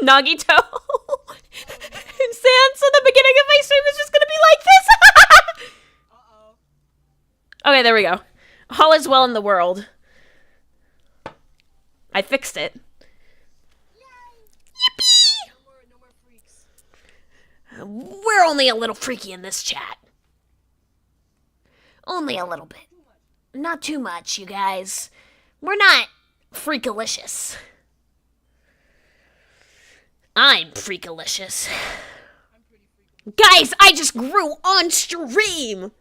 Nagito. Sans, so the beginning of my stream is just gonna be like this. Okay, there we go. All is well in the world. I fixed it. Yippee! No more freaks. We're only a little freaky in this chat. Only a little bit. Not too much, you guys. We're not freakalicious. I'm freakalicious. Guys, I just grew on stream!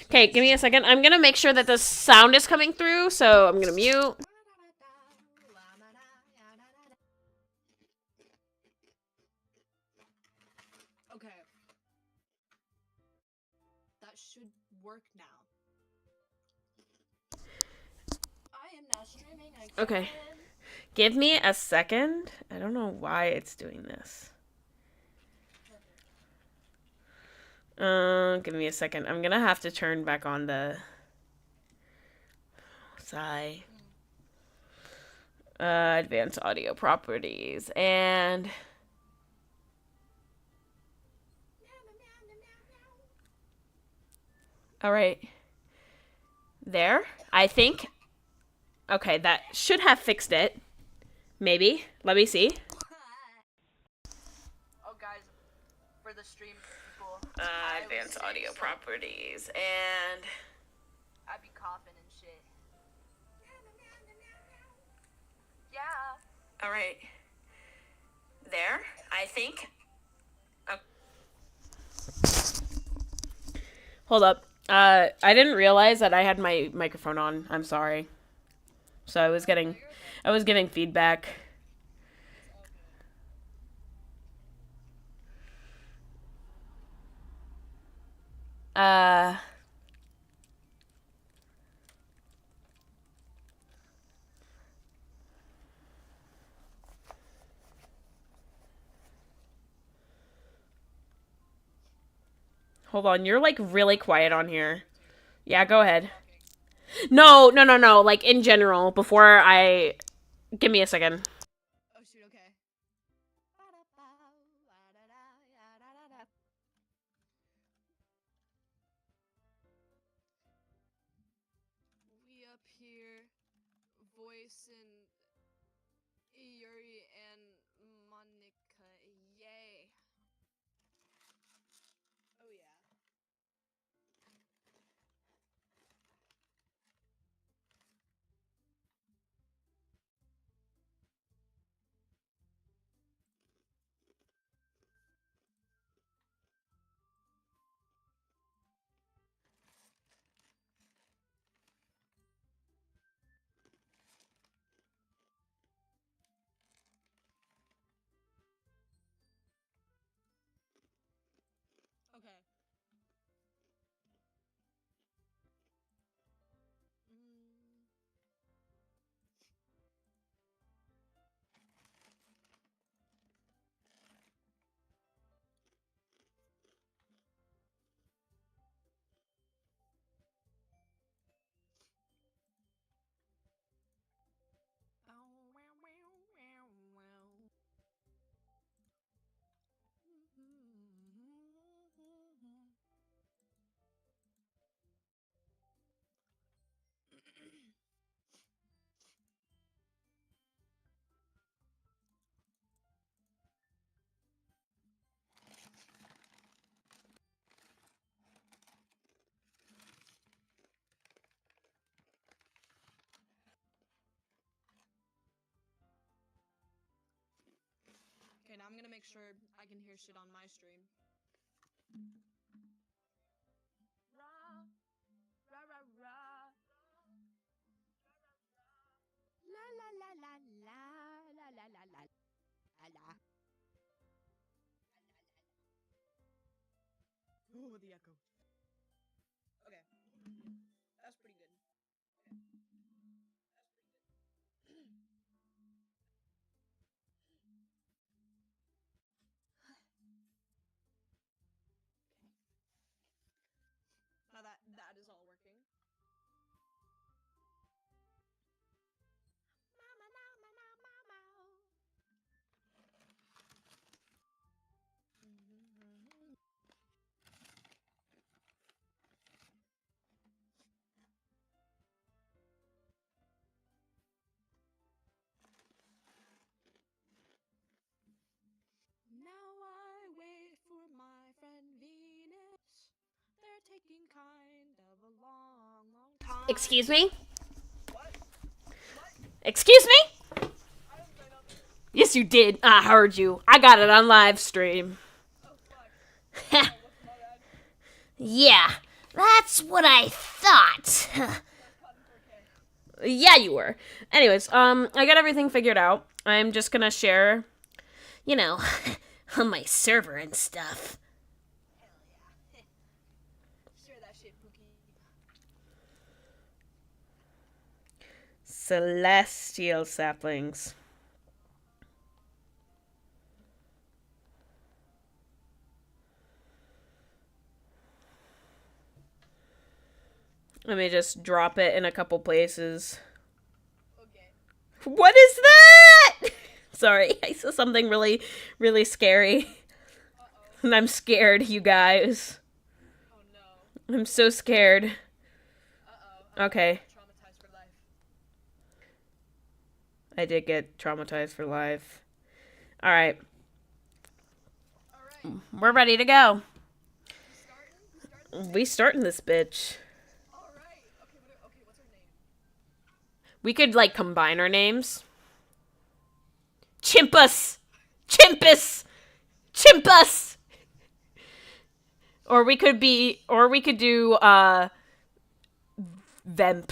Okay, give me a second. I'm gonna make sure that the sound is coming through, so I'm gonna mute. Okay. That should work now. I am now streaming. Okay. Give me a second. I don't know why it's doing this. Give me a second. I'm gonna have to turn back on the... Sigh. Advanced audio properties. And... Alright. There. I think. Okay, that should have fixed it. Maybe. Let me see. Oh, guys, for the stream people. Advanced audio properties. And... I'd be coughing and shit. Yeah. Alright. There. I think. Oh. Hold up. I didn't realize that I had my microphone on. I'm sorry. So I was giving feedback. Hold on, you're like really quiet on here. Yeah, go ahead. No. Like in general, before I... Give me a second. Oh, shoot, okay. We up here voicing Yuri and Monica. Yay. Oh, yeah. Okay. Okay, now I'm gonna make sure I can hear shit on my stream. Rah, rah, rah, rah. La la la la la la la la la la. Oh, the echo. Okay, that's pretty good. Now that is all working. taking kind of a long, long time. Excuse me? What? What? Excuse me? I didn't say nothing. Yes, you did. I heard you. I got it on live stream. Oh, fuck. Oh, what's my bad? Yeah, that's what I thought. I was caught in 4K. Yeah, you were. Anyways, I got everything figured out. I'm just gonna share, you know, on my server and stuff. Hell yeah. Share that shit, Pookie. Celestial saplings. Let me just drop it in a couple places. Okay. What is that? Sorry, I saw something really, really scary. Uh-oh. And I'm scared, you guys. Oh, no. I'm so scared. Uh-oh. Okay. Traumatized for life. I did get traumatized for life. Alright, All right. we're ready to go. Starting? We starting this bitch. All right. Okay, what's her name? We could, like, combine our names. Chimpus! Chimpus! Chimpus! Or we could do, Vemp.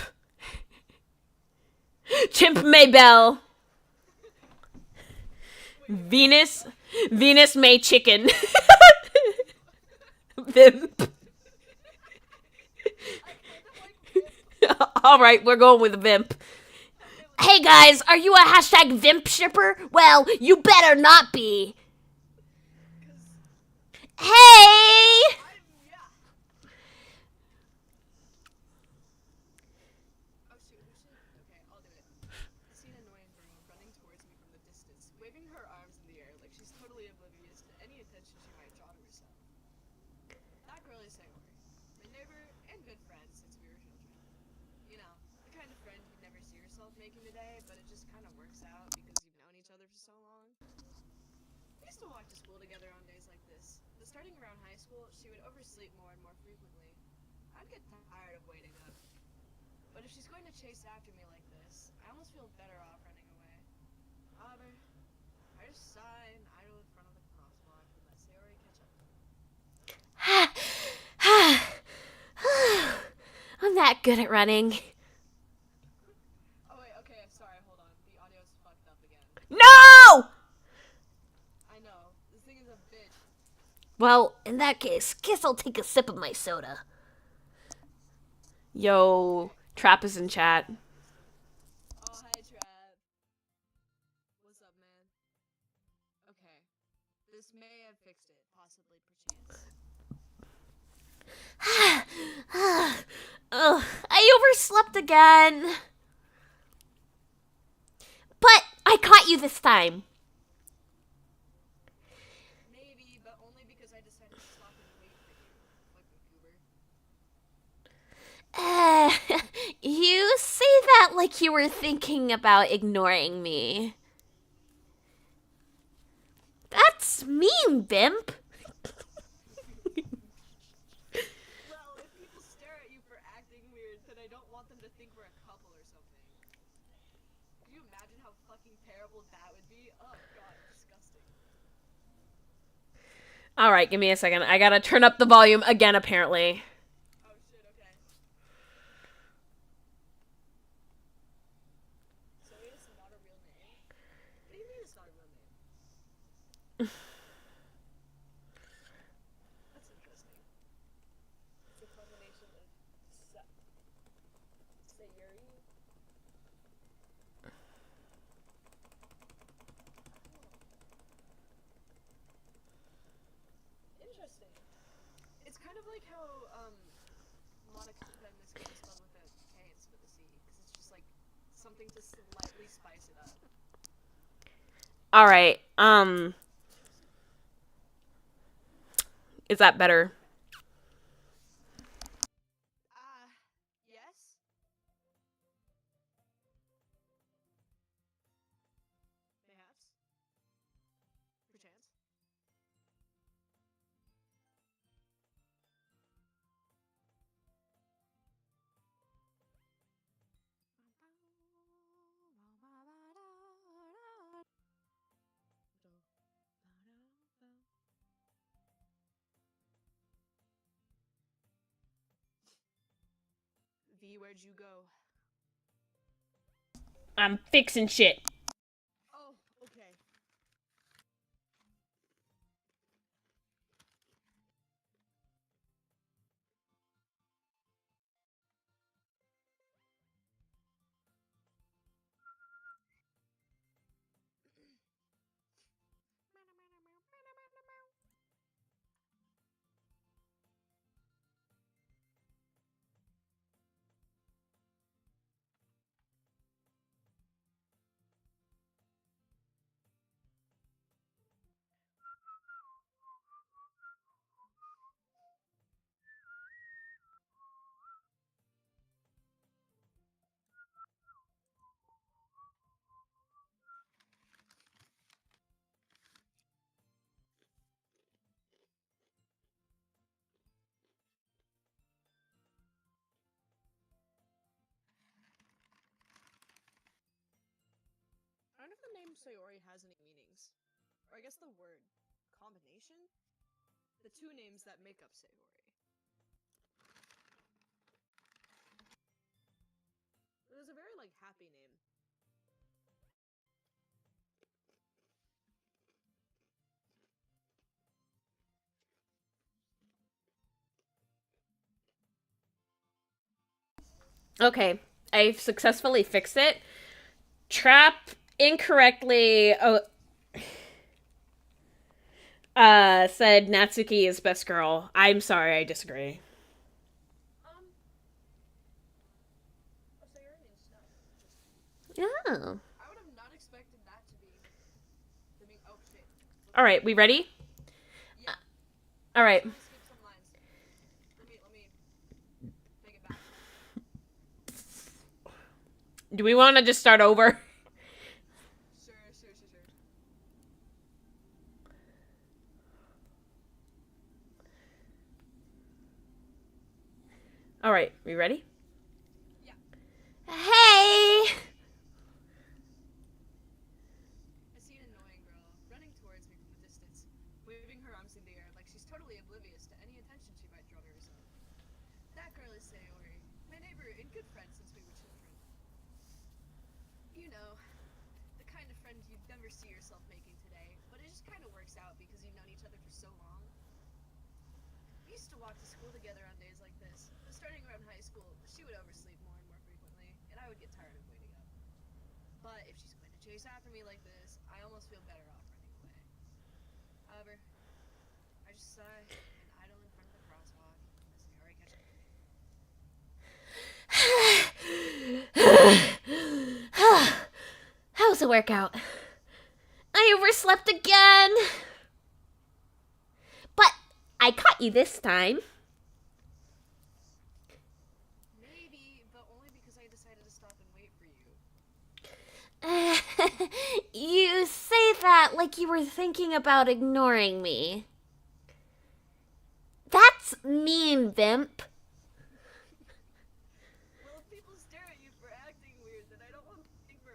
Chimp Maybell. Venus May Chicken. Vimp. I kind of like Alright, we're going with Vimp. Hey guys, are you a hashtag Vimp shipper? Well, you better not be. Hey! yeah. Oh shoot. Okay, I'll do it. I see an annoying girl running towards me from the distance, waving her arms in the air like she's totally oblivious to any attention she might draw to herself. That girl is Sayori, my neighbor and good friend since we were children. You know, the kind of friend you'd never see yourself making today, but it just kind of works out because you've known each other for so long. We used to walk to school together on days like this, but starting around high school, she would oversleep more and more frequently. I'd get tired of waiting up. But if she's going to chase after me like this, I almost feel better off running away. However, I just sigh and idle in front of the crosswalk and let Sayori catch up with me. I'm that good at running. Oh wait, okay, sorry, hold on. The audio's fucked up again. No! I know, this thing is a bitch. Well, in that case, guess I'll take a sip of my soda. Yo, Trap is in chat. Oh, hi, Trap. What's up, man? Okay, this may have fixed it, possibly, perchance. Ugh, I overslept again. But I caught you this time. Maybe, but only because I decided to stop and wait for you. Fucking goober. You say that like you were thinking about ignoring me. That's mean, Bimp. Well, if people stare at you for acting weird, then I don't want them to think we're a couple or something. Can you imagine how fucking terrible that would be? Oh god, disgusting. Alright, give me a second. I gotta turn up the volume again, apparently. Oh shit, okay. So it's not a real name? What do you mean it's not a real name? That's interesting. It's a combination of Sayuri. Interesting. It's kind of like how Monica in this game is spelled with a K instead of a C, because it's just like something to slightly spice it up. Alright, is that better? Yes? Perhaps? Perchance? V, where'd you go? I'm fixing shit. Oh, okay. I wonder if the name Sayori has any meanings. Or I guess the word combination? The two names that make up Sayori. It was a very, like, happy name. Okay, I've successfully fixed it. Trap incorrectly said Natsuki is best girl. I'm sorry, I disagree. Sayori means stuff. Oh. I would have not expected that to be the mean. Oh shit. All right, we ready? Yeah. All right. Trying to skip some lines. Let me take it back. Do we want to just start over? Sure. All right, we ready? Yeah. Hey! I see an annoying girl running towards me from the distance, waving her arms in the air like she's totally oblivious to any attention she might draw to herself. That girl is Sayori, my neighbor and good friend since we were children. You know, the kind of friend you'd never see yourself making today, but it just kind of works out because you've known each other for so long. We used to walk to school together on days like this, but starting around high school, she would oversleep more and more frequently, and I would get tired of waiting up. But if she's going to chase after me like this, I almost feel better off running away. However, I just sigh and idle in front of the crosswalk as Sayori catches up to me. How's the workout? I overslept again. But I caught you this time. Maybe, but only because I decided to stop and wait for you. You say that like you were thinking about ignoring me. That's mean, Vimp. Well, if people stare at you for acting weird, then I don't want to think for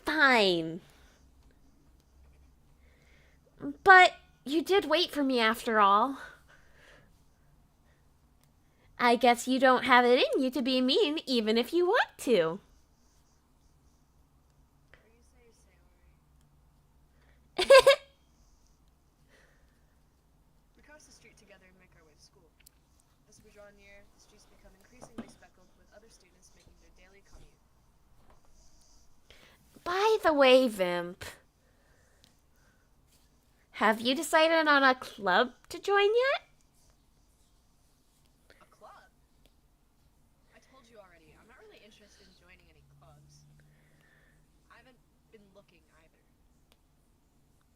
Fine. But you did wait for me after all. I guess you don't have it in you to be mean even if you want to. Are you saying Sayori? We cross the street together and make our way to school. As we draw near, the streets become increasingly speckled with other students making their daily commute. By the way, Vimp, have you decided on a club to join yet? A club? I told you already, I'm not really interested in joining any clubs. I haven't been looking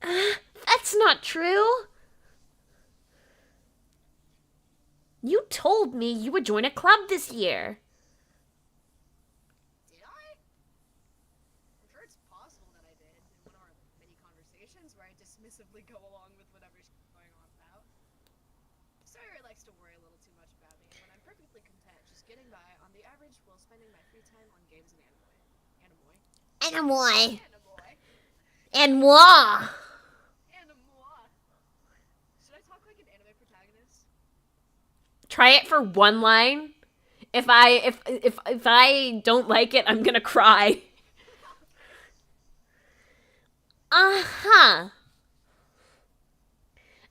either. That's not true. You told me you would join a club this year. Did I? I'm sure it's possible that I did in one of our many conversations where I dismissively go along with whatever she's going on about. Sayori likes to worry a little too much about me when I'm perfectly content just getting by on the average while spending my free time on games and anime. Anemoy. Anime. And moi. Anime. Should I talk like an anime protagonist? Try it for one line. If I don't like it, I'm gonna cry. Uh-huh.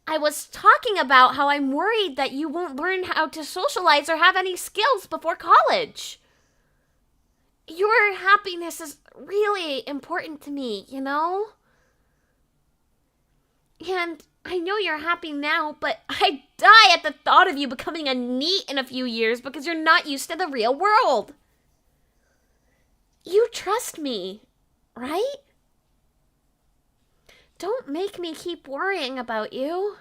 I was talking about how I'm worried that you won't learn how to socialize or have any skills before college. Your happiness is really important to me, you know? And I know you're happy now, but I die at the thought of you becoming a NEET in a few years because you're not used to the real world. You trust me, right? Don't make me keep worrying about you.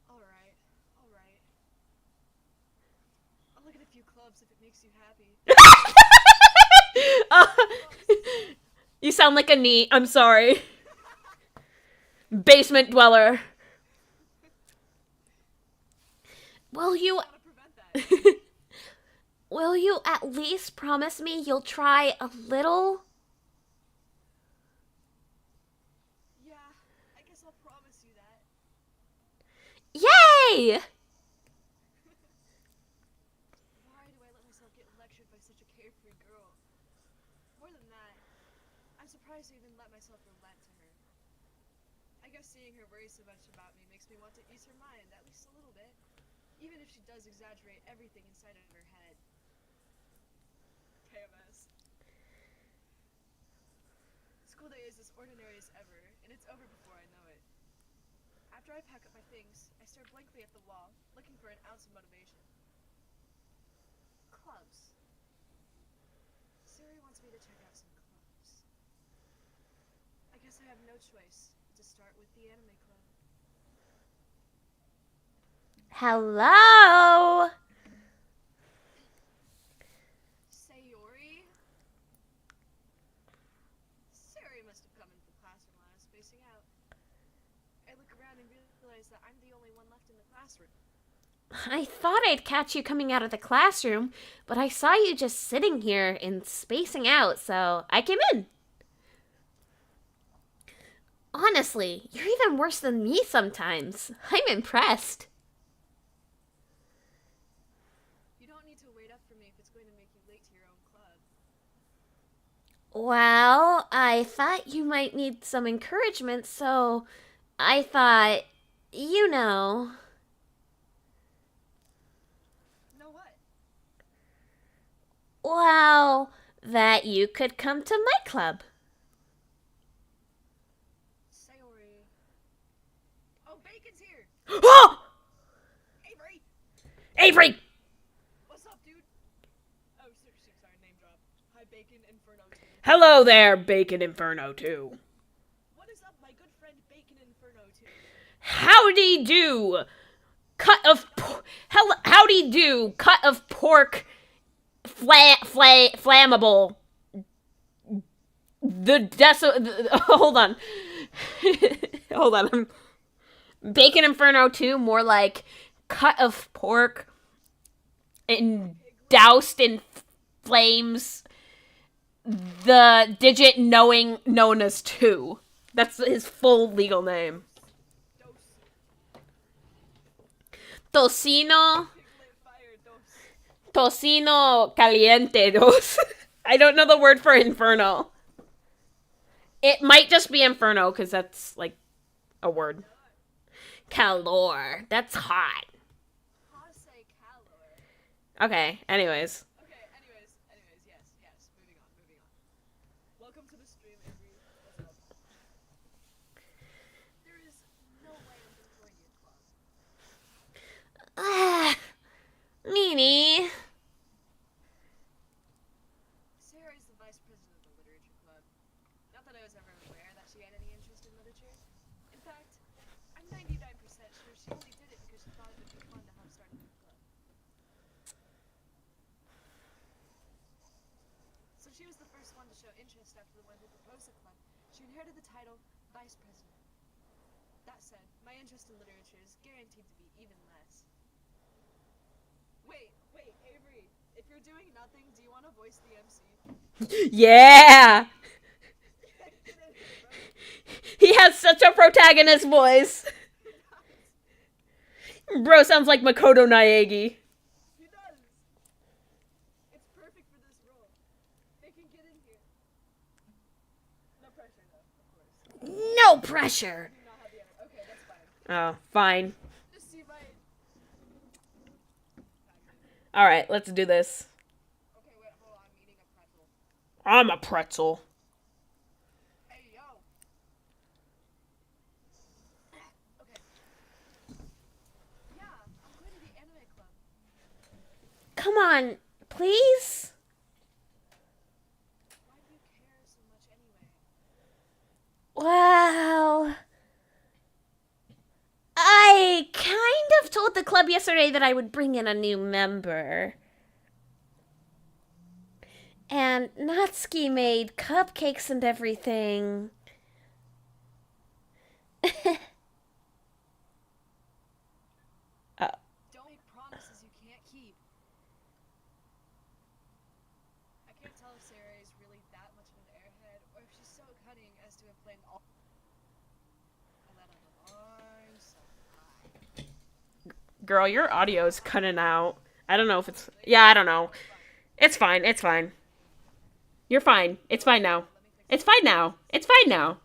Alright, alright. I'll look at a few clubs if it makes you happy. Uh, you sound like a NEET. I'm sorry. Basement dweller. Will you How to prevent that? will you at least promise me you'll try a little? Yeah, I guess I'll promise you that. Yay! Why do I let myself get lectured by such a carefree girl? More than that, I'm surprised I even let myself relent to her. I guess seeing her worry so much about me makes me want to ease her mind, at least a little bit. Even if she does exaggerate everything inside of her head. KMS. School day is as ordinary as ever, and it's over before I know it. After I pack up my things, I stare blankly at the wall, looking for an ounce of motivation. Clubs. Siri wants me to check out some clubs. I guess I have no choice but to start with the anime club. Hello? Sayori? Siri must have come into the classroom while I was spacing out. I look around and realize that I'm the only one left in the classroom. I thought I'd catch you coming out of the classroom, but I saw you just sitting here and spacing out, so I came in. Honestly, you're even worse than me sometimes. I'm impressed. You don't need to wait up for me if it's going to make you late to your own club. Well, I thought you might need some encouragement, so I thought, you know. Know what? Well, that you could come to my club. Sayori. Oh, Bacon's here! Oh! Avery! Avery! What's up, dude? Oh, sorry, name drop. Hi, Bacon Inferno 2. Hello there, Bacon Inferno 2. What is up, my good friend Bacon Inferno 2? Howdy do. Howdy do. Cut of pork. Flammable. Hold on. Hold on. Bacon Inferno 2, more like cut of pork and doused in flames. The digit known as 2. That's his full legal name. Tocino. Piglet fire dos. Tocino caliente dos. I don't know the word for inferno. It might just be inferno, because that's, like, a word. Calor. That's hot. Hase calor. Okay, anyways. Okay, anyways, yes. Moving on. Welcome to the stream, Avery. What's up? There is no way I'm gonna join your club. Ah, Nini. Sarah is the vice president of the literature club. Not that I was ever aware that she had any interest in literature. In fact, I'm 99% sure she only did it because she thought it would be fun to help start a new club. So she was the first one to show interest after the one who proposed the club. She inherited the title vice president. That said, my interest in literature is guaranteed to be even less. Wait, Avery. If you're doing nothing, do you want to voice the MC? Yeah. He has such a protagonist voice. Bro sounds like Makoto Naegi. He does. It's perfect for this role. They can get in here. No pressure, though, of course. No pressure. I do not have the energy. Okay, that's fine. Oh, fine. Just see my. All right, let's do this. Okay, wait, hold on. I'm eating a pretzel. I'm a pretzel. Hey, yo. Okay. Yeah, I'm going to the anime club. Come on, please. Why do you care so much anyway? Well, I kind of told the club yesterday that I would bring in a new member. And Natsuki made cupcakes and everything. Don't make promises you can't keep. I can't tell if Sarah is really that much of an airhead, or if she's so cunning as to have planned all. I let out alarms. Girl, your audio's cutting out. I don't know if it's... Yeah, I don't know. It's fine. It's fine. You're fine. It's fine now. It's fine now. It's fine now.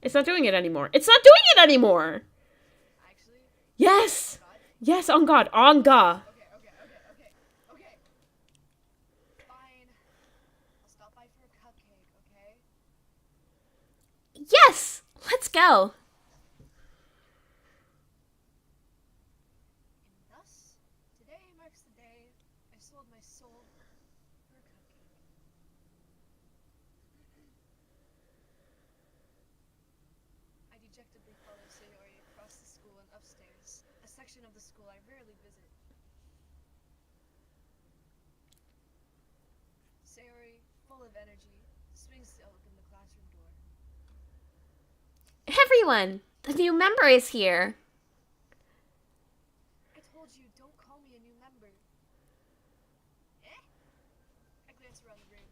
It's not doing it anymore. It's not doing it anymore. Actually, Yes. Yes, on God. On God. okay. Fine. I'll stop by for a cupcake, okay? Yes. Let's go. And thus, today marks the day I sold my soul for a cupcake. I dejectedly follow Sayori across the school and upstairs, a section of the school I rarely visit. Sayori, full of energy, swings to open the classroom door. Everyone, the new member is here. I told you, don't call me a new member. Eh? I glance around the room.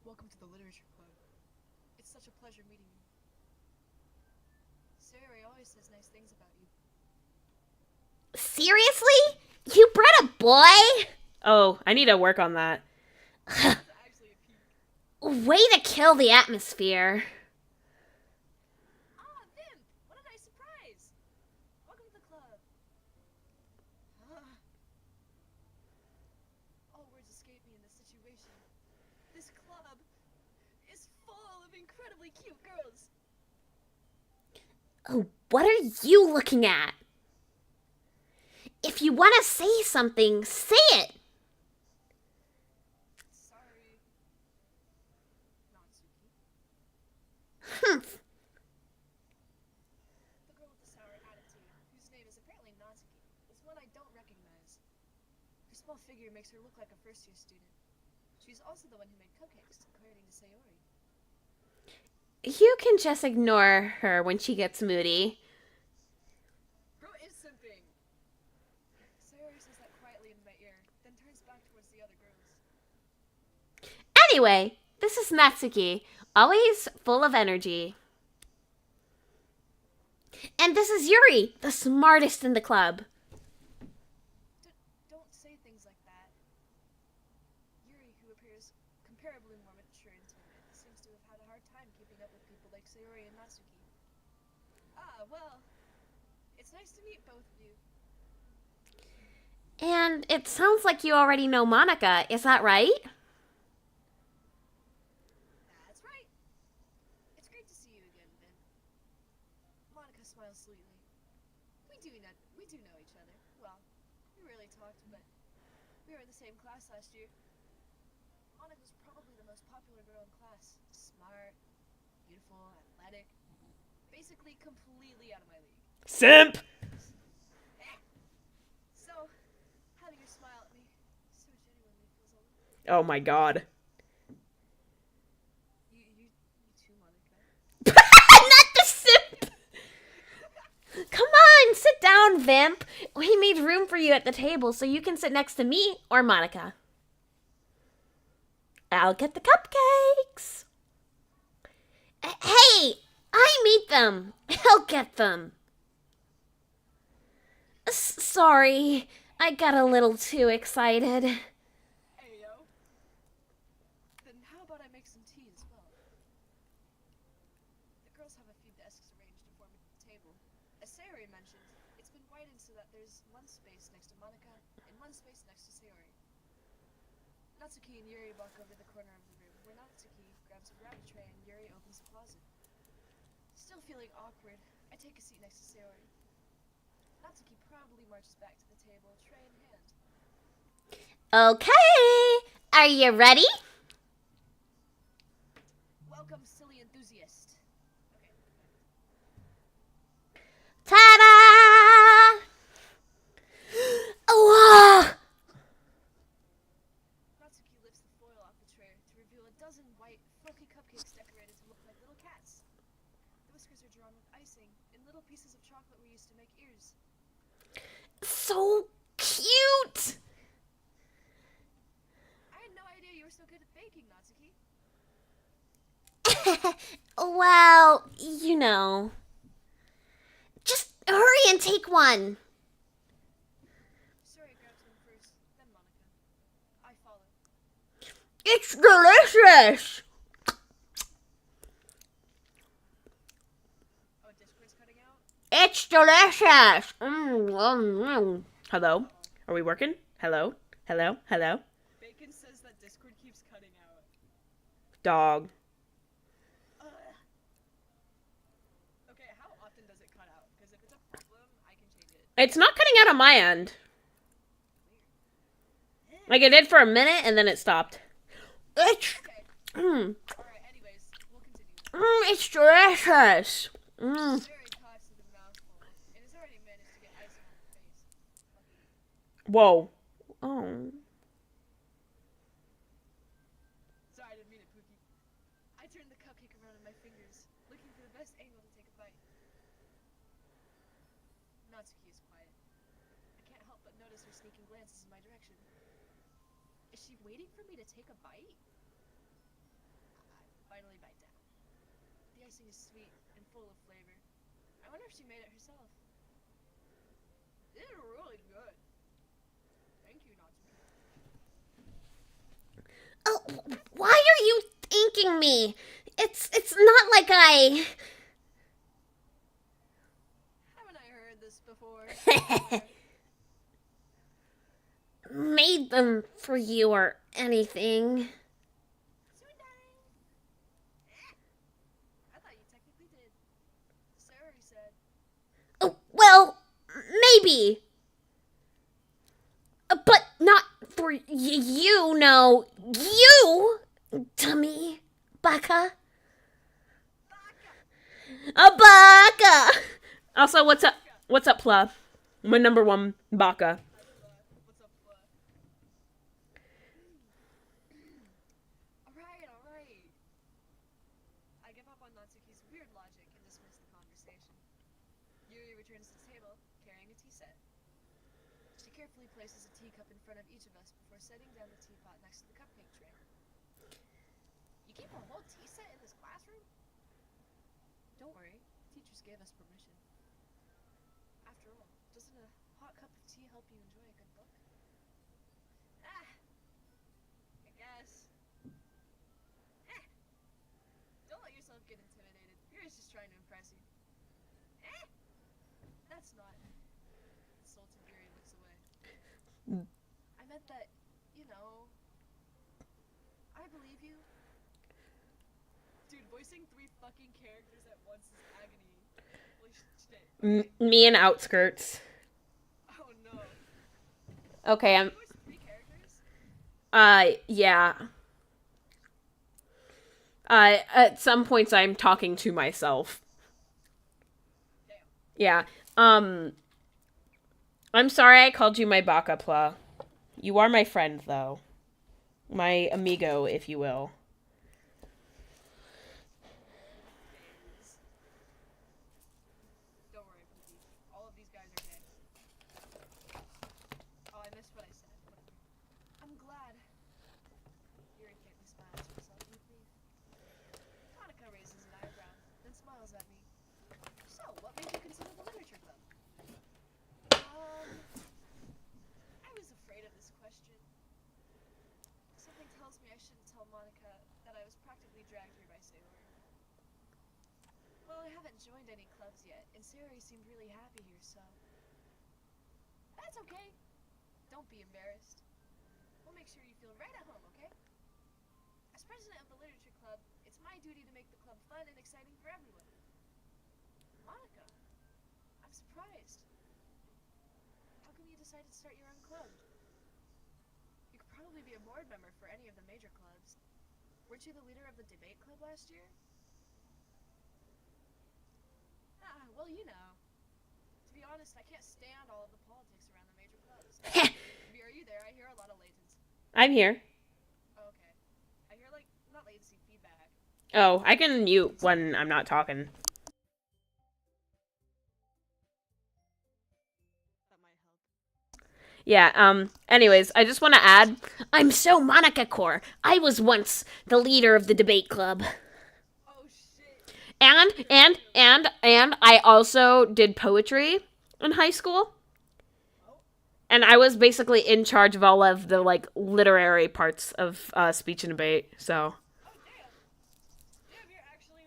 Welcome to the Literature Club. It's such a pleasure meeting you. Sayori always says nice things about you. Seriously? You bred a boy? Oh, I need to work on that. That's actually a peak. Way to kill the atmosphere. Ah, Vimp! What a nice surprise! Welcome to the club. All words escape me in this situation. This club is full of incredibly cute girls. Oh, what are you looking at? If you want to say something, say it. Sorry. Natsuki. Humph. The girl with the sour attitude, whose name is apparently Natsuki, is one I don't recognize. Her small figure makes her look like a first-year student. She's also the one who made cupcakes, according to Sayori. You can just ignore her when she gets moody. Bro is simping! Sayori says that quietly in my ear, then turns back towards the other girls. Anyway, this is Natsuki, always full of energy. And this is Yuri, the smartest in the club. Don't say things like that. Yuri, who appears comparably more mature and timid, seems to have had a hard time keeping up with people like Sayori and Natsuki. Ah, well, it's nice to meet both of you. And it sounds like you already know Monica, is that right? That's right. It's great to see you again, Vin. Monica smiles sweetly. We do know each other. Well, we rarely talked, but we were in the same class last year. Monica's probably the most popular girl in class. Smart, beautiful, athletic. Basically completely out of my league. Simp! So, having her smile at me so genuinely feels a little... Oh my God. You too, Monica. Not the simp! Come on, sit down, Vamp. We made room for you at the table so you can sit next to me or Monica. I'll get the cupcakes. Hey, I made them. I'll get them. Sorry, I got a little too excited. Hey, yo. Then how about I make some tea as well? The girls have a few desks arranged to form a table. As Sayori mentioned, it's been widened so that there's one space next to Monica and one space next to Sayori. Natsuki and Yuri walk over to the corner of the room where Natsuki grabs a grab tray and Yuri opens the closet. Still feeling awkward, I take a seat next to Sayori. Natsuki proudly marches back to the table, tray in hand. Okay, are you ready? Welcome, silly enthusiast. Okay. Ta-da! Oh, Natsuki lifts the foil off the tray to reveal a dozen white, fluffy cupcakes decorated to look like little cats. The whiskers are drawn with icing, and little pieces of chocolate were used to make ears. so cute! I had no idea you were so good at baking, Natsuki. Well, you know. Just hurry and take one. Sayori grabs one first, then Monica. I follow. It's delicious! Oh, Discord's cutting out? It's delicious! Hello? Are we working? Hello? Hello? Hello? Bacon says that Discord keeps cutting out. Dog. Okay, how often does it cut out? Because if it's a problem, I can change it. It's not cutting out on my end. Like it did for a minute and then it stopped. It's, Okay, mm, alright, anyways, we'll continue. it's delicious. Sayori coughs with a mouthful, and has already managed to get icing on her face. Lucky. Whoa. Oh. Sorry, I didn't mean it, Pookie. I turned the cupcake around in my fingers, looking for the best angle to take a bite. Natsuki is quiet. I can't help but notice her sneaking glances in my direction. Is she waiting for me to take a bite? I finally bite down. The icing is sweet and full of flavor. I wonder if she made it herself. This is really good. Thank you, Natsuki. Oh, why are you thanking me? It's not like I... Haven't I heard this before? made them for you or anything. I thought you technically did. Sayori said. Oh, well, maybe. But not for you, no. You, dummy. Baka. A baka. Also, what's up? What's up, Pla? My number one baka. What's up, Alright. I give up on Natsuki's weird logic and dismiss the conversation. Yuri returns to the table, carrying a tea set. She carefully places a teacup in front of each of us before setting down the teapot next to the cupcake tray. You keep a whole tea set in this classroom? Don't worry, teachers gave us permission. After all, doesn't a hot cup of tea help you enjoy a good book? I guess. Don't let yourself get intimidated. Yuri's just trying to impress you. That's not. Insulted Yuri looks away. I meant that, I believe you. Dude, voicing 3 fucking characters at once is agony. Holy shit. Me and Outskirts. Oh no. Okay, You voiced 3 characters? Yeah. At some points I'm talking to myself. Damn. Yeah. I'm sorry I called you my baka Pla. You are my friend, though. My amigo, if you will. Don't worry, Pookie. All of these guys are gay. Oh, I missed what I said. Whatever. I'm glad. Yuri faintly smiles to herself deeply. Monica raises an eyebrow, then smiles at me. So, what made you consider the literature club? haven't joined any clubs yet, and Sayori seemed really happy here, so... That's okay. Don't be embarrassed. We'll make sure you feel right at home, okay? As president of the literature club, it's my duty to make the club fun and exciting for everyone. Monica, I'm surprised. How come you decided to start your own club? You could probably be a board member for any of the major clubs. Weren't you the leader of the debate club last year? Ah, well, you know. To be honest, I can't stand all of the politics around the major clubs. Are you there? I hear a lot of latency. I'm here. Oh, okay. I hear, like, not latency, feedback. Oh, I can mute when I'm not talking. That might help. Yeah, anyways, I just want to add, I'm so Monica Core. I was once the leader of the debate club. Oh, shit. And I also did poetry in high school. And I was basically in charge of all of the, like, literary parts of speech and debate, so... Oh, damn. Damn, you're actually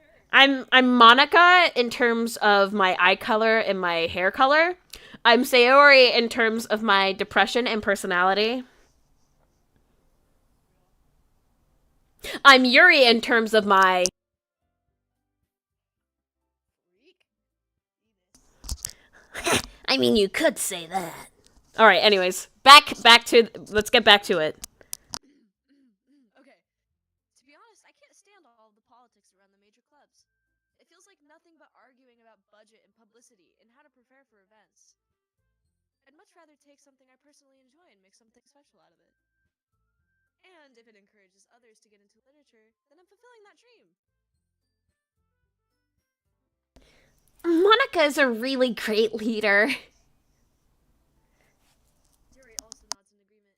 her. I'm Monica in terms of my eye color and my hair color. I'm Sayori in terms of my depression and personality. I'm Yuri in terms of my... Freak. I mean, you could say that. Alright, anyways. Let's get back to it. Okay. To be honest, I can't stand all of the politics around the major clubs. It feels like nothing but arguing about budget and publicity and how to prepare for events. I'd much rather take something I personally enjoy and make something special out of it. And if it encourages others to get into literature, then I'm fulfilling that dream. Monica is a really great leader. Yuri also nods in agreement.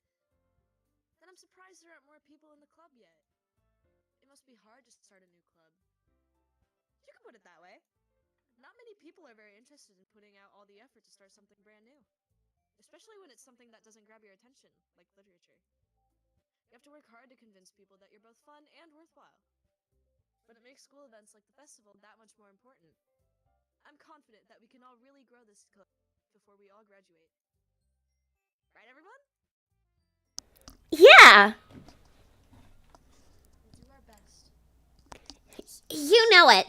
Then I'm surprised there aren't more people in the club yet. It must be hard to start a new club. You can put it that way. Not many people are very interested in putting out all the effort to start something brand new. Especially when it's something that doesn't grab your attention, like literature. You have to work hard to convince people that you're both fun and worthwhile. But it makes school events like the festival that much more important. I'm confident that we can all really grow this club before we all graduate. Right, everyone? Yeah! We'll do our best. You know it.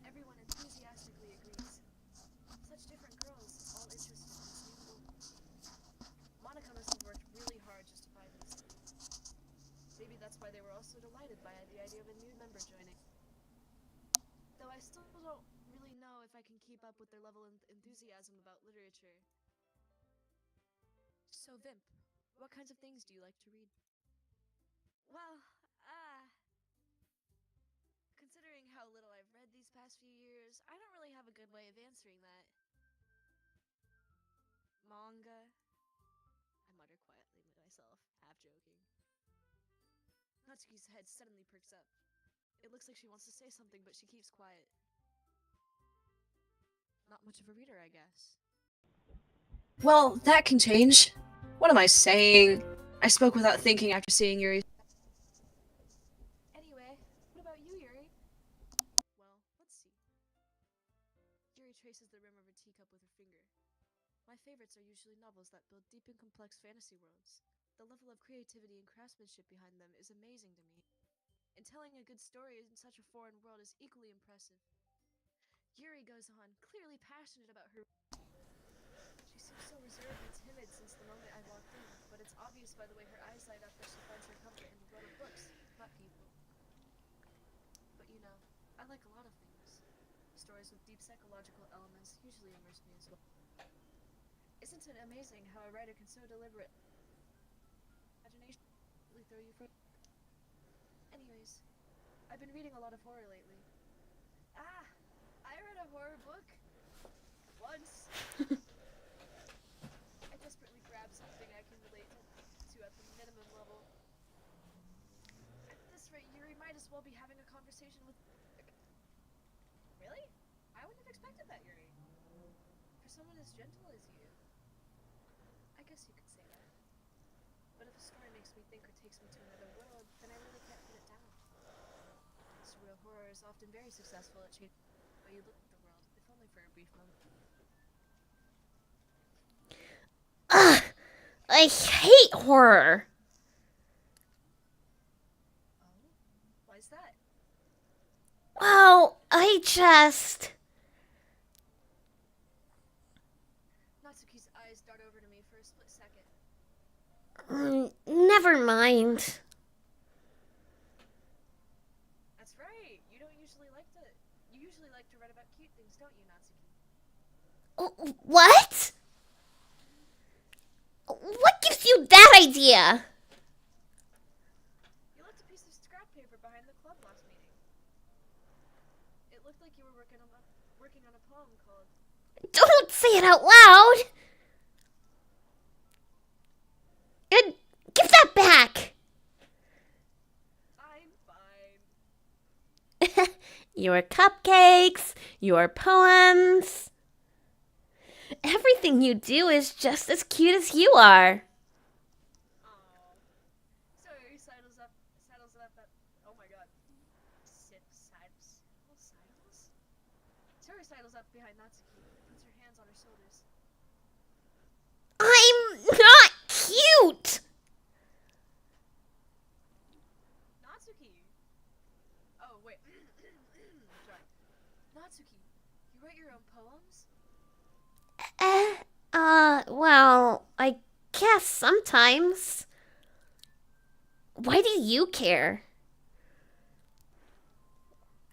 Everyone enthusiastically agrees. Such different girls, all interested in this new goal. Monica must have worked really hard just to find this. Maybe that's why they were all so delighted by the idea of a new member joining. Though I still don't really know if I can keep up with their level of enthusiasm about literature. So, Vimp, what kinds of things do you like to read? Well, considering how little I've read these past few years, I don't really have a good way of answering that. Manga? I mutter quietly to myself, half joking. Natsuki's head suddenly perks up. It looks like she wants to say something, but she keeps quiet. Not much of a reader, I guess. Well, that can change. What am I saying? I spoke without thinking after seeing Yuri. Anyway, what about you, Yuri? Well, let's see. Yuri traces the rim of her teacup with her finger. My favorites are usually novels that build deep and complex fantasy worlds. The level of creativity and craftsmanship behind them is amazing to me. And telling a good story in such a foreign world is equally impressive. Yuri goes on, clearly passionate about her. She seems so reserved and timid since the moment I walked in, but it's obvious by the way her eyes light up that she finds her comfort in the world of books, not people. But you know, I like a lot of things. Stories with deep psychological elements usually immerse me as well. Isn't it amazing how a writer can so deliberate imagination really throw you for... Anyways, I've been reading a lot of horror lately. Ah! I read a horror book. Once. I desperately grab something I can relate to at the minimum level. At this rate, Yuri might as well be having a conversation with... Really? I wouldn't have expected that, Yuri. For someone as gentle as you. I guess you could say that. But if a story makes me think or takes me to another world, then I really can't put it down. surreal horror is often very successful at changing the way you look at the world, if only for a brief moment. Ugh, I hate horror. Oh? Why's that? Well, I just... Natsuki's eyes dart over to me for a split second. Never mind. That's right. You usually like to write about cute things, don't you, Natsuki? What? What gives you that idea? You left a piece of scrap paper behind the club last meeting. It looked like you were working on a poem called... Don't say it out loud. Give that back. Fine. Your cupcakes, your poems. Everything you do is just as cute as you are. Aww. Sorry, sidles up at... Oh my god. Sidles? Sorry, sidles up behind Natsuki and puts her hands on her shoulders. I'm not cute. Natsuki! Oh, wait. Sorry. Natsuki, you write your own poems? Well, I guess sometimes. Why do you care?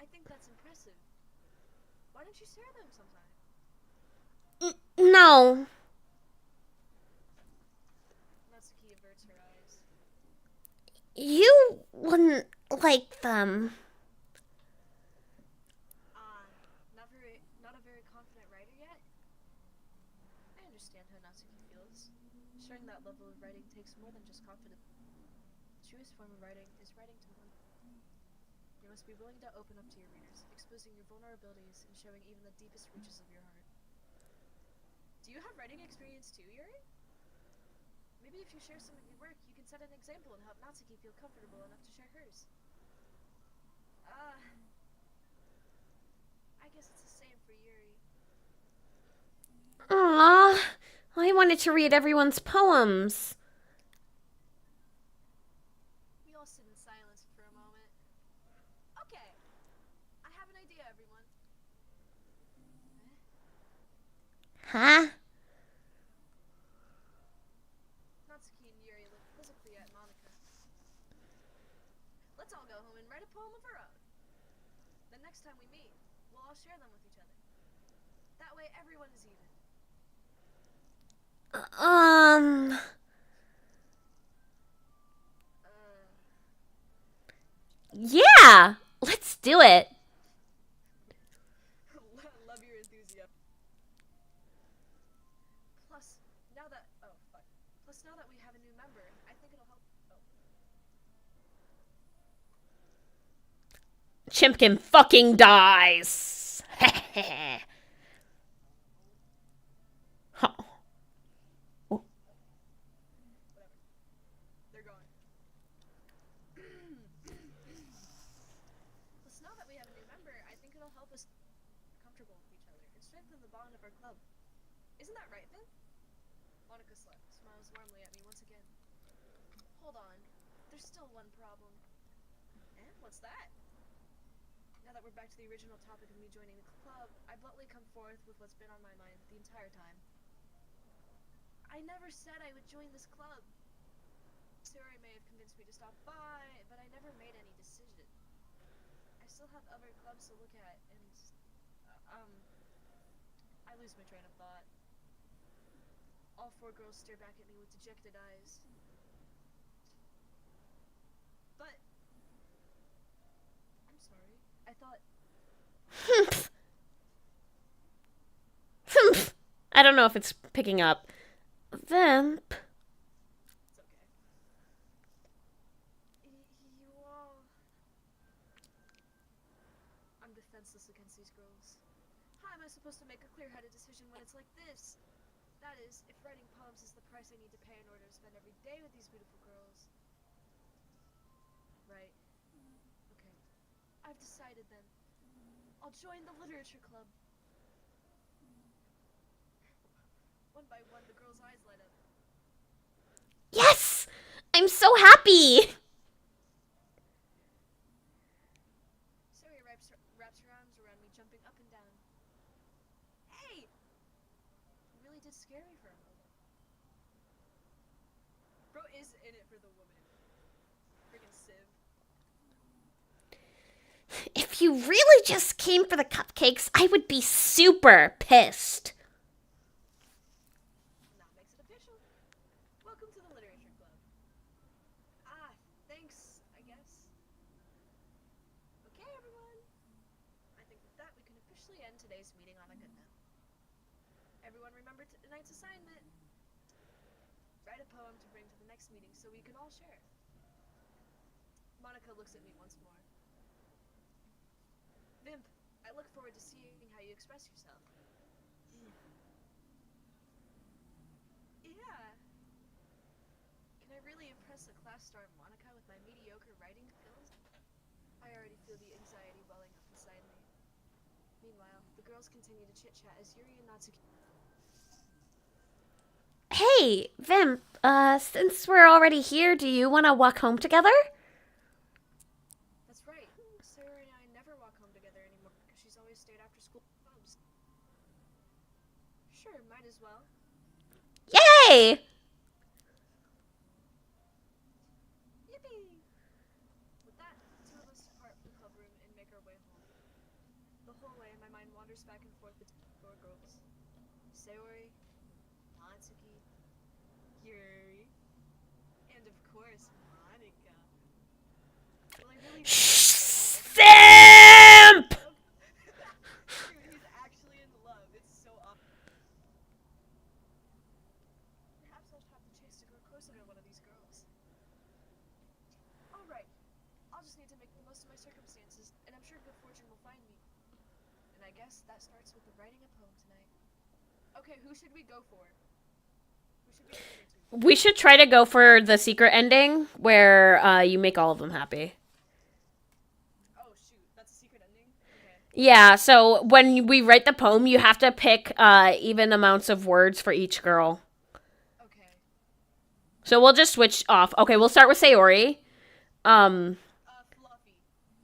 I think that's impressive. Why don't you share them sometime? No. Natsuki averts her eyes. You wouldn't like them. Not a very confident writer yet? I understand how Natsuki feels. Sharing that level of writing takes more than just confidence. The truest form of writing is writing to one. You must be willing to open up to your readers, exposing your vulnerabilities and showing even the deepest reaches of your heart. Do you have writing experience too, Yuri? Maybe if you share some of your work, you can set an example and help Natsuki feel comfortable enough to share hers. I guess it's the same for Yuri. Aww, I wanted to read everyone's poems. We all sit in silence for a moment. Okay, I have an idea, everyone. Huh? Natsuki and Yuri look quizzically at Monica. Let's all go home and write a poem of our own. The next time we meet, we'll all share them with each other. That way everyone is even. Yeah, let's do it. Love your enthusiasm. Plus, now that we have a new member, I think it'll help. Oh. Chimpkin fucking dies. Huh. Whatever. They're gone. Plus, now that we have a new member, I think it'll help us comfortable with each other and strengthen the bond of our club. Isn't that right, Vin? Monica smiles warmly at me once again. Hold on. There's still one problem. Eh? What's that? Now that we're back to the original topic of me joining the club, I bluntly come forth with what's been on my mind the entire time. I never said I would join this club. Suri may have convinced me to stop by, but I never made any decision. I still have other clubs to look at, and, I lose my train of thought. All four girls stare back at me with dejected eyes. But... I'm sorry. I thought... I don't know if it's picking up. Vamp. It's okay. You all... I'm defenseless against these girls. How am I supposed to make a clear-headed decision when it's like this? That is, if writing poems is the price I need to pay in order to spend every day with these beautiful girls. Right. Okay. I I've decided then. I'll join the literature club. One by one, the girl's eyes light up. Yes! I'm so happy! Sayori wraps her arms around me, jumping up and down. Hey! You really did scare me for a moment. Bro is in it for the woman. Friggin' Civ. If you really just came for the cupcakes, I would be super pissed. Now makes it official. Welcome to the literature club. Ah, thanks, I guess. Okay, everyone. I think with that we can officially end today's meeting on a good note. Everyone remember tonight's assignment. Write a poem to bring to the next meeting so we can all share it. Monica looks at me once more. Vimp, I look forward to seeing how you express yourself. Yeah. Can I really impress a class star Monica with my mediocre writing skills? I already feel the anxiety welling up inside me. Meanwhile, the girls continue to chit-chat as Yuri and Natsuki... Hey, Vim, since we're already here, do you want to walk home together? That's right. Sayori and I never walk home together anymore because she's always stayed after school clubs. Sure, might as well. Yay! Yippee! With that, the two of us depart from the club room and make our way home. The whole way, my mind wanders back and forth between the four girls. Sayori, Natsuki, Yuri, and of course, Monica. Well, I really Simp! Dude, he's actually in love. It's so awesome. Perhaps I'll have the chance to grow closer to one of these girls. Alright. I'll just need to make the most of my circumstances, and I'm sure good fortune will find me. And I guess that starts with the writing a poem tonight. Okay, who should we go for? Who should we go to? We should try to go for the secret ending where you make all of them happy. Oh, shoot. That's a secret ending? Okay. Yeah, so when we write the poem, you have to pick even amounts of words for each girl. Okay. So we'll just switch off. Okay, we'll start with Sayori. Fluffy.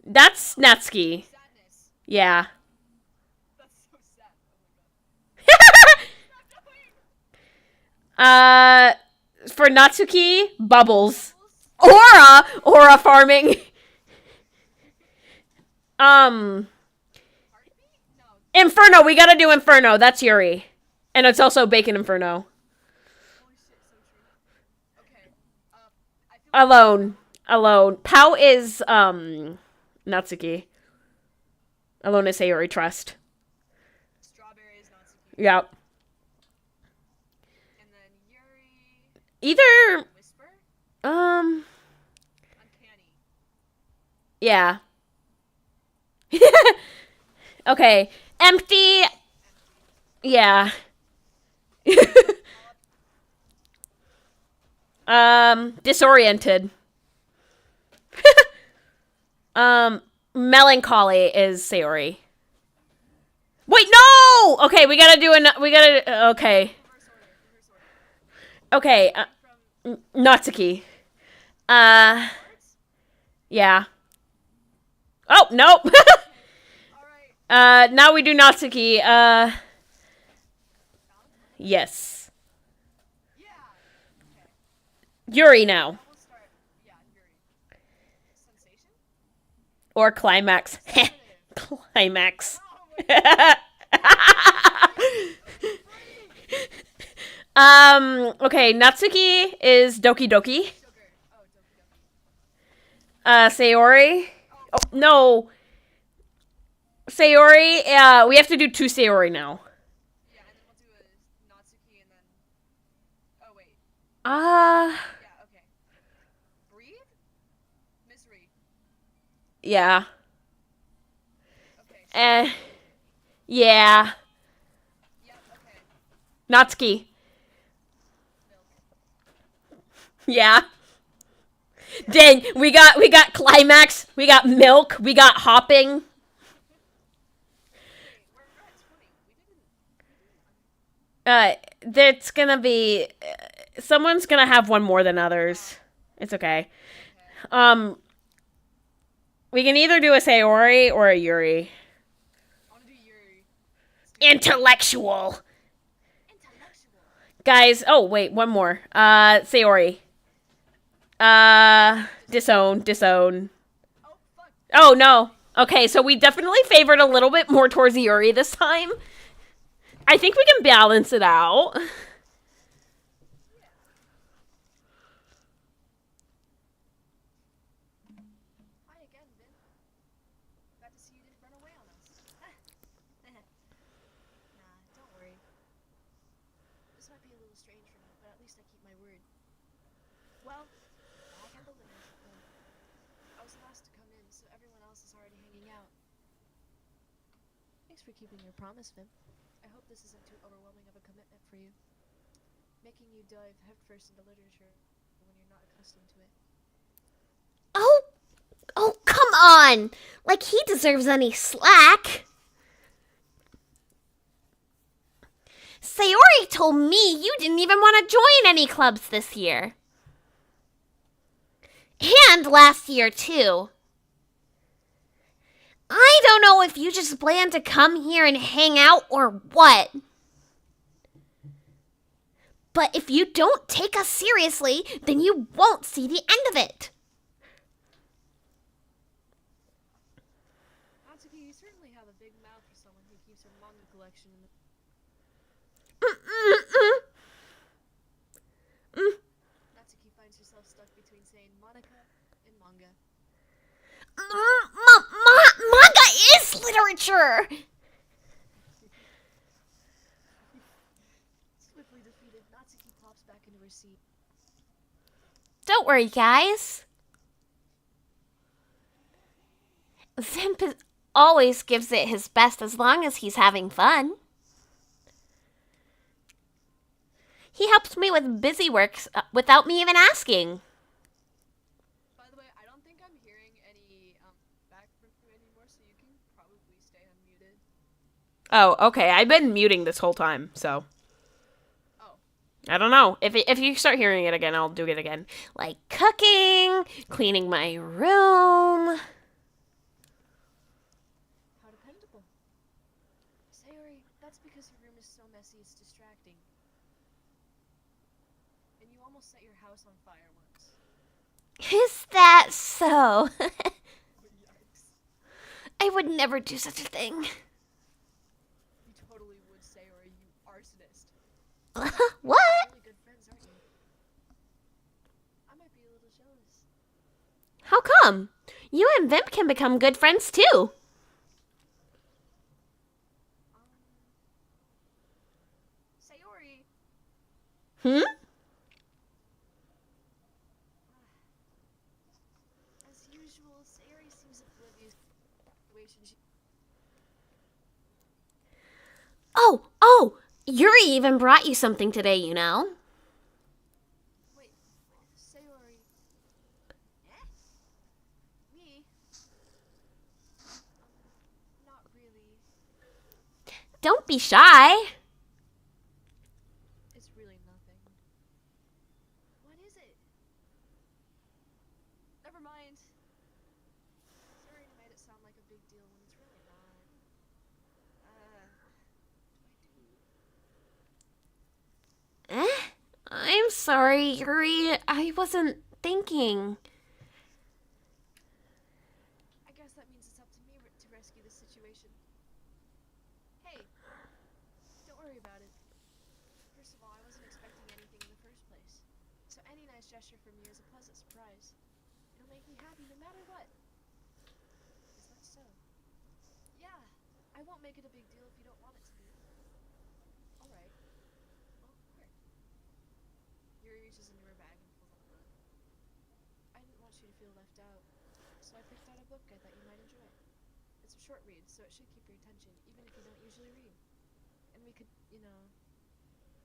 That's Natsuki. Sadness. Yeah. That's so sad. Oh my god. For Natsuki, bubbles. Aura farming. Heartbeat? No. Inferno, we gotta do Inferno. That's Yuri. And it's also Bacon Inferno. Holy shit, so true. Okay. I feel Alone. Pow is, Natsuki. Alone is Sayori, trust. Strawberry is Natsuki. Yep. And then Yuri. Either, Whisper? Uncanny. Yeah. Okay. Empty. Yeah. Disoriented. Melancholy is Sayori. Wait, no! Okay, we gotta do okay. Reverse order. Okay, From Natsuki. words? Yeah. Oh, nope. Alright. Now we do Natsuki. Yes. Yeah. Okay. Yuri now. Now we'll start. Yeah, Yuri. Sensation? Or Climax. Sensitive. Climax. Oh my Okay, Natsuki is Doki Doki. Sugar. Oh, Doki Doki. Sayori. Oh, no. Sayori, we have to do two Sayori now. Yeah, and then we'll do a Natsuki and then... Oh, wait. Yeah, Yeah, okay. Breathe? Misery. yeah. Okay. Yeah. Yep, okay. Natsuki. Milk. Yeah. Dang, we got climax, we got milk, we got hopping. Wait, we're at 20. We didn't. That's gonna be someone's gonna have one more than others. It's okay. Okay. Um, we can either do a Sayori or a Yuri. I want to do Yuri. Intellectual. Intellectual. Guys, oh wait, one more. Sayori. Disown. Oh, fuck. Oh no. Okay, so we definitely favored a little bit more towards Yuri this time. I think we can balance it out. Hi again, Vin. Glad to see you didn't run away on us. Nah, don't worry. This might be a little strange for me, but at least I keep my word. Well, back at the living room. I was the last to come in, so everyone else is already hanging out. Thanks for keeping your promise, Vin. I hope this isn't too overwhelming of a commitment for you. Making you dive headfirst into literature when you're not accustomed to it. Oh, come on! Like he deserves any slack. Sayori told me you didn't even want to join any clubs this year. And last year, too. I don't know if you just plan to come here and hang out or what. But if you don't take us seriously, then you won't see the end of it. Natsuki, you certainly have a big mouth for someone who keeps her manga collection in the... Natsuki finds herself stuck between saying Monica and manga. Manga is literature. Swiftly defeated, Natsuki pops back into her seat. Don't worry, guys. Vimp always gives it his best as long as he's having fun. He helps me with busy works without me even asking. By the way, I don't think I'm hearing any back from you anymore, so you can probably stay unmuted. Oh, okay. I've been muting this whole time, so Oh, I don't know. If you start hearing it again, I'll do it again. Like cooking, cleaning my room. how dependable. Sayori, that's because your room is so messy it's distracting. And you almost set your house on fire once. Is that so? Yikes. I would never do such a thing. You totally would, Sayori, you arsonist. What? You're really good friends, aren't you? I might be a little jealous. How come? You and Vimp can become good friends too. Sayori! Hmm? As usual, Sayori seems oblivious to the situation she... Oh, Yuri even brought you something today, you know? Wait, Sayori... Eh? Me? Not really. Don't be shy. It's really nothing. What is it? Never mind. Sayori made it sound like a big deal when it's really not. What do I do? I'm sorry, Yuri. I wasn't thinking. I guess that means it's up to me to rescue this situation. Hey, don't worry about it. First of all, I wasn't expecting anything in the first place. So any nice gesture from you is a pleasant surprise. It'll make me happy no matter what. Is that so? Yeah, I won't make it a big deal if you don't want it to be. Alright. Well, here. Yuri reaches into her bag and pulls out a book. I didn't want you to feel left out, so I picked out a book I thought you might enjoy. It's a short read, so it should keep your attention, even if you don't usually read. And we could,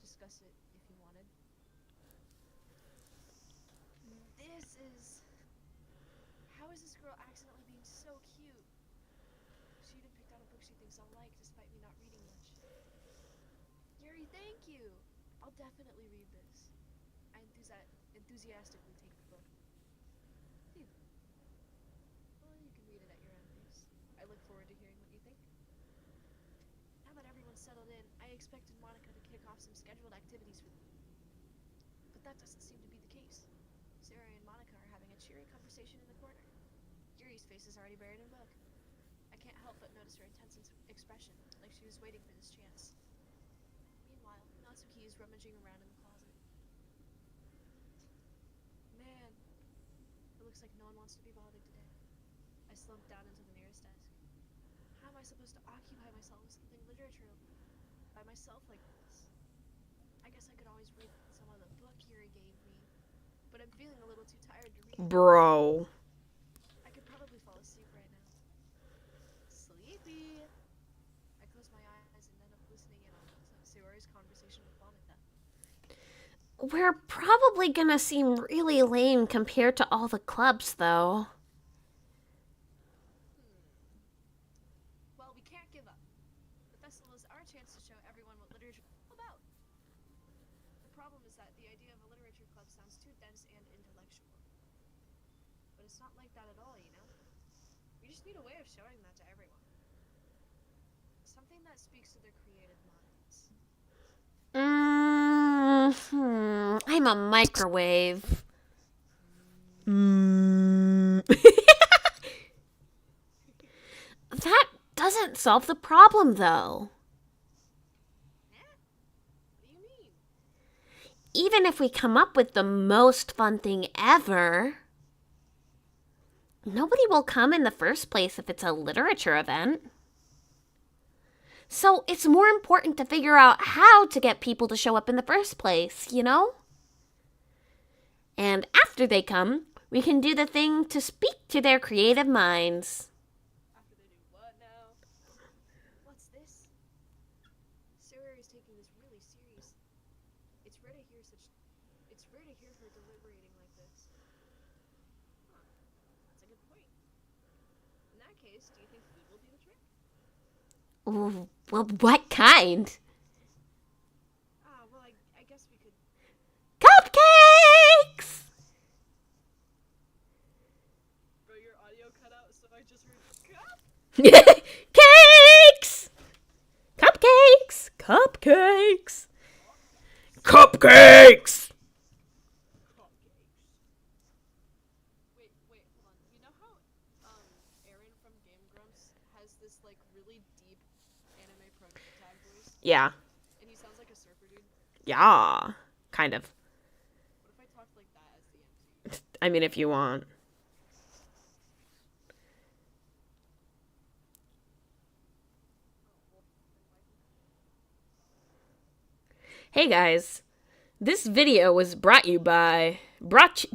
discuss it if you wanted. This is How is this girl accidentally being so cute? She even picked out a book she thinks I'll like, despite me not reading much. Yuri, thank you! I'll definitely read this. I enthusiastically take the book. Phew. Well, you can read it at your own pace. I look forward to hearing what you think. Now that everyone's settled in, I expected Monica to kick off some scheduled activities for them. But that doesn't seem to be the case. Sarah and Monica are having a cheery conversation in the corner. Yuri's face is already buried in a book. I can't help but notice her intense expression, like she was waiting for this chance. Meanwhile, Natsuki is rummaging around in the closet. Man, it looks like no one wants to be bothered today. I slumped down into the nearest desk. How am I supposed to occupy myself with something literature by myself like this? I guess I could always read some of the book Yuri gave me, but I'm feeling a little too tired to read. Bro. I could probably fall asleep right now. Sleepy. I close my eyes and end up listening in on Sayori's conversation with Monica. We're probably gonna seem really lame compared to all the clubs, though. Well, we can't give up. The festival is our chance to show everyone what literature is all about. The problem is that the idea of a literature club sounds too dense and intellectual. But it's not like that at all, you know? We just need a way of showing that to everyone. Something that speaks to their creative minds. I'm a microwave. That doesn't solve the problem, though. What do you mean? Even if we come up with the most fun thing ever, nobody will come in the first place if it's a literature event. So it's more important to figure out how to get people to show up in the first place, you know? And after they come, we can do the thing to speak to their creative minds. After they do what now? What's this? Sarah is taking this really serious. It's rare to hear her deliberating like this. Huh. That's a good point. In that case, do you think food will do the trick? Ooh, well, what kind? Well, I guess we could. Cupcakes! Bro, your audio cut out, so I just heard cup. Cakes! Cupcakes! Cupcakes! Cupcakes! Wait, hold on. You know how, Aaron from Game Grumps has this, like, really deep anime protag voice? Yeah. And he sounds like a surfer dude? Yeah. Kind of. What if I talked like that as the MC? I mean, if you want. Hey guys, this video was brought you by this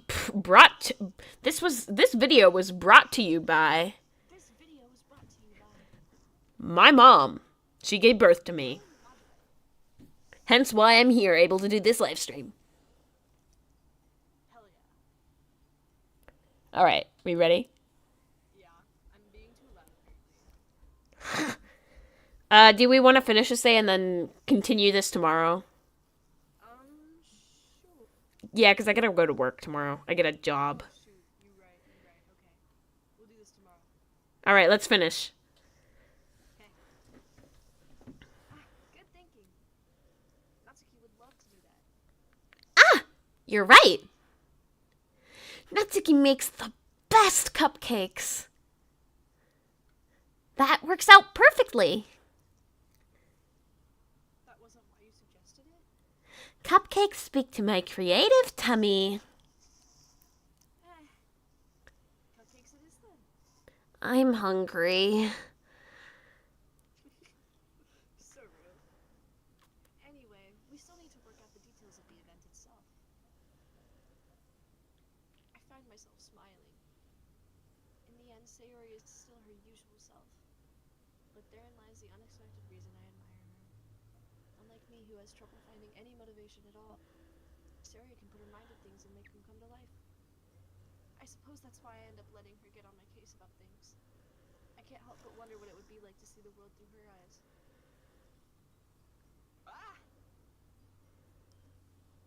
video was brought to you by my mom. She gave birth to me. Hence why I'm here able to do this live stream. Hell yeah. All right, we ready? Yeah, I'm being too loud apparently. Do we want to finish this day and then continue this tomorrow? Sure. Yeah, because I gotta go to work tomorrow. I get a job. Shoot, you're right, okay. We'll do this tomorrow. All right, let's finish. Okay. Good thinking. Natsuki would love to do that. You're right. Natsuki makes the best cupcakes. That works out perfectly. That wasn't why you suggested it? Cupcakes speak to my creative tummy. Cupcakes it is then. I'm hungry. So rude. Anyway, we still need to work out the details of the event itself. I find myself smiling. In the end, Sayori is still her usual self. But therein lies the unexpected reason I admire her. Unlike me, who has trouble finding any motivation at all, Sayori can put her mind to things and make them come to life. I I suppose that's why I end up letting her get on my case about things. I can't help but wonder what it would be like to see the world through her eyes. Ah!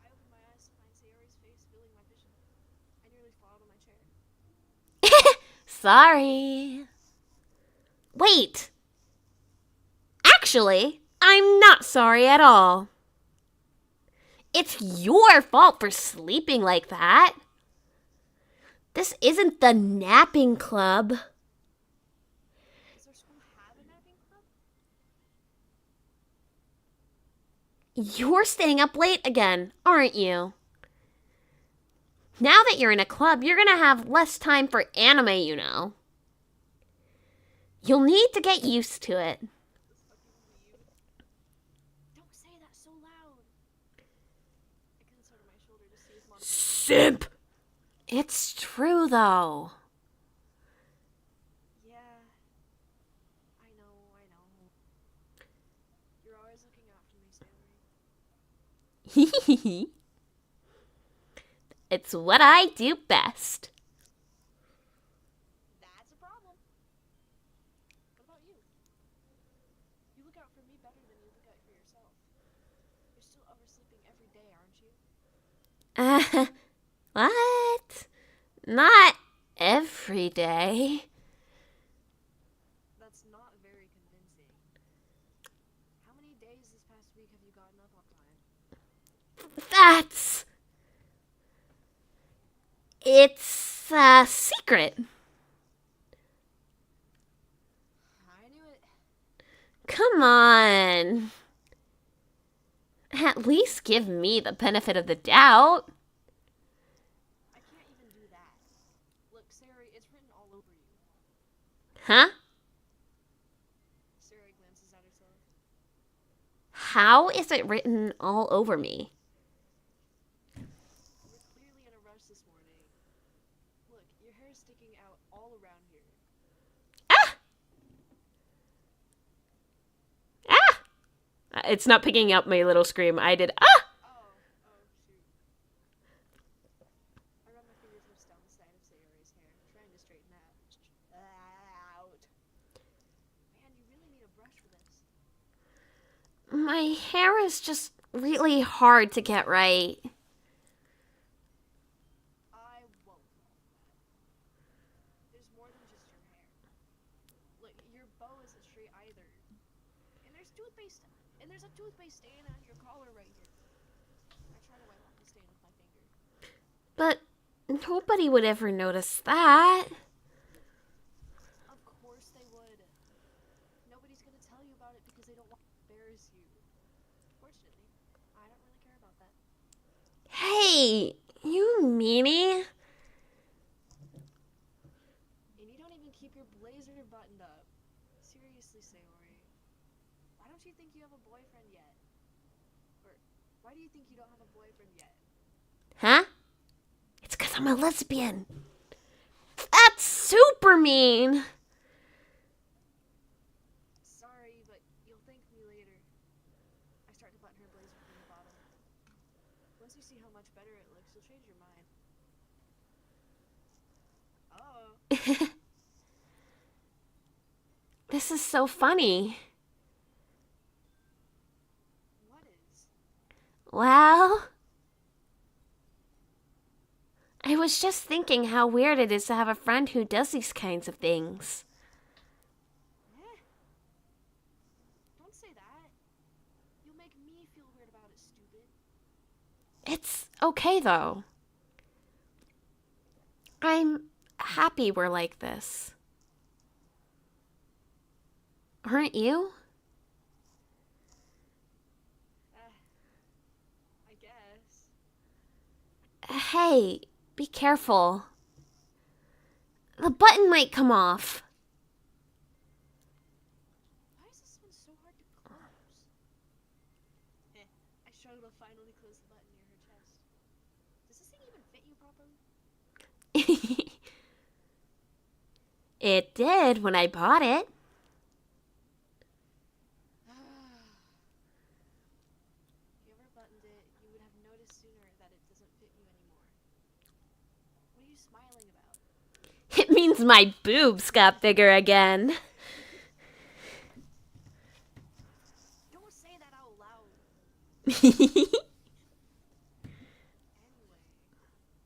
I opened my eyes to find Sayori's face filling my vision. I nearly fell out of my chair. Sorry. Wait. Actually, I'm not sorry at all. It's your fault for sleeping like that. This isn't the napping club. Does our school have a napping club? You're staying up late again, aren't you? Now that you're in a club, you're gonna have less time for anime, you know. You'll need to get used to it. This fucking weeb. Don't say that so loud. I glanced over my shoulder to see if Monica. Simp! It's true, though. Yeah. I know. You're always looking after me, Sayori. It's what I do best. That's a problem. What about you? You look out for me better than you look out for yourself. You're still oversleeping every day, aren't you? What? Not every day. That's not very convincing. How many days this past week have you gotten up on time? It's a secret. I knew it. Come on. At least give me the benefit of the doubt. I can't even do that. Look, Sayori, it's written all over you. Huh? Sayori glances at herself. How is it written all over me? You were clearly in a rush this morning. Look, your hair is sticking out all around here. It's not picking up my little scream. I did, Oh, shoot. I run my fingertips down the side of Sayori's hair, trying to straighten that out. Man, you really need a brush for this. My hair is just really hard to get right. I won't. There's more than just your hair. Look, your bow isn't straight either. And there's toothpaste. And there's a toothpaste stain on your collar right here. I try to wipe off the stain with my finger. But nobody would ever notice that. Of course they would. Nobody's gonna tell you about it because they don't want to embarrass you. Fortunately, I don't really care about that. Hey, you meanie. And you don't even keep your blazer buttoned up. Seriously, Sayori. Why don't you think you have a boyfriend yet? Or why do you think you don't have a boyfriend yet? Huh? It's 'cause I'm a lesbian. That's super mean. Sorry, but you'll thank me later. I start to button her blazer from the bottom. Once you see how much better it looks, you'll change your mind. Oh. This is so funny. What is? Well, I was just thinking how weird it is to have a friend who does these kinds of things. Don't say that. You'll make me feel weird about it, stupid. It's okay, though. I'm happy we're like this. Aren't you? I guess. Hey, be careful. The button might come off. Why is this one so hard to close? I struggle to finally close the button near her chest. Does this thing even fit you properly? It did when I bought it. If you ever buttoned it, you would have noticed sooner that it doesn't fit you anymore. What are you smiling about? It means my boobs got bigger again. Don't say that out loud. Anyway,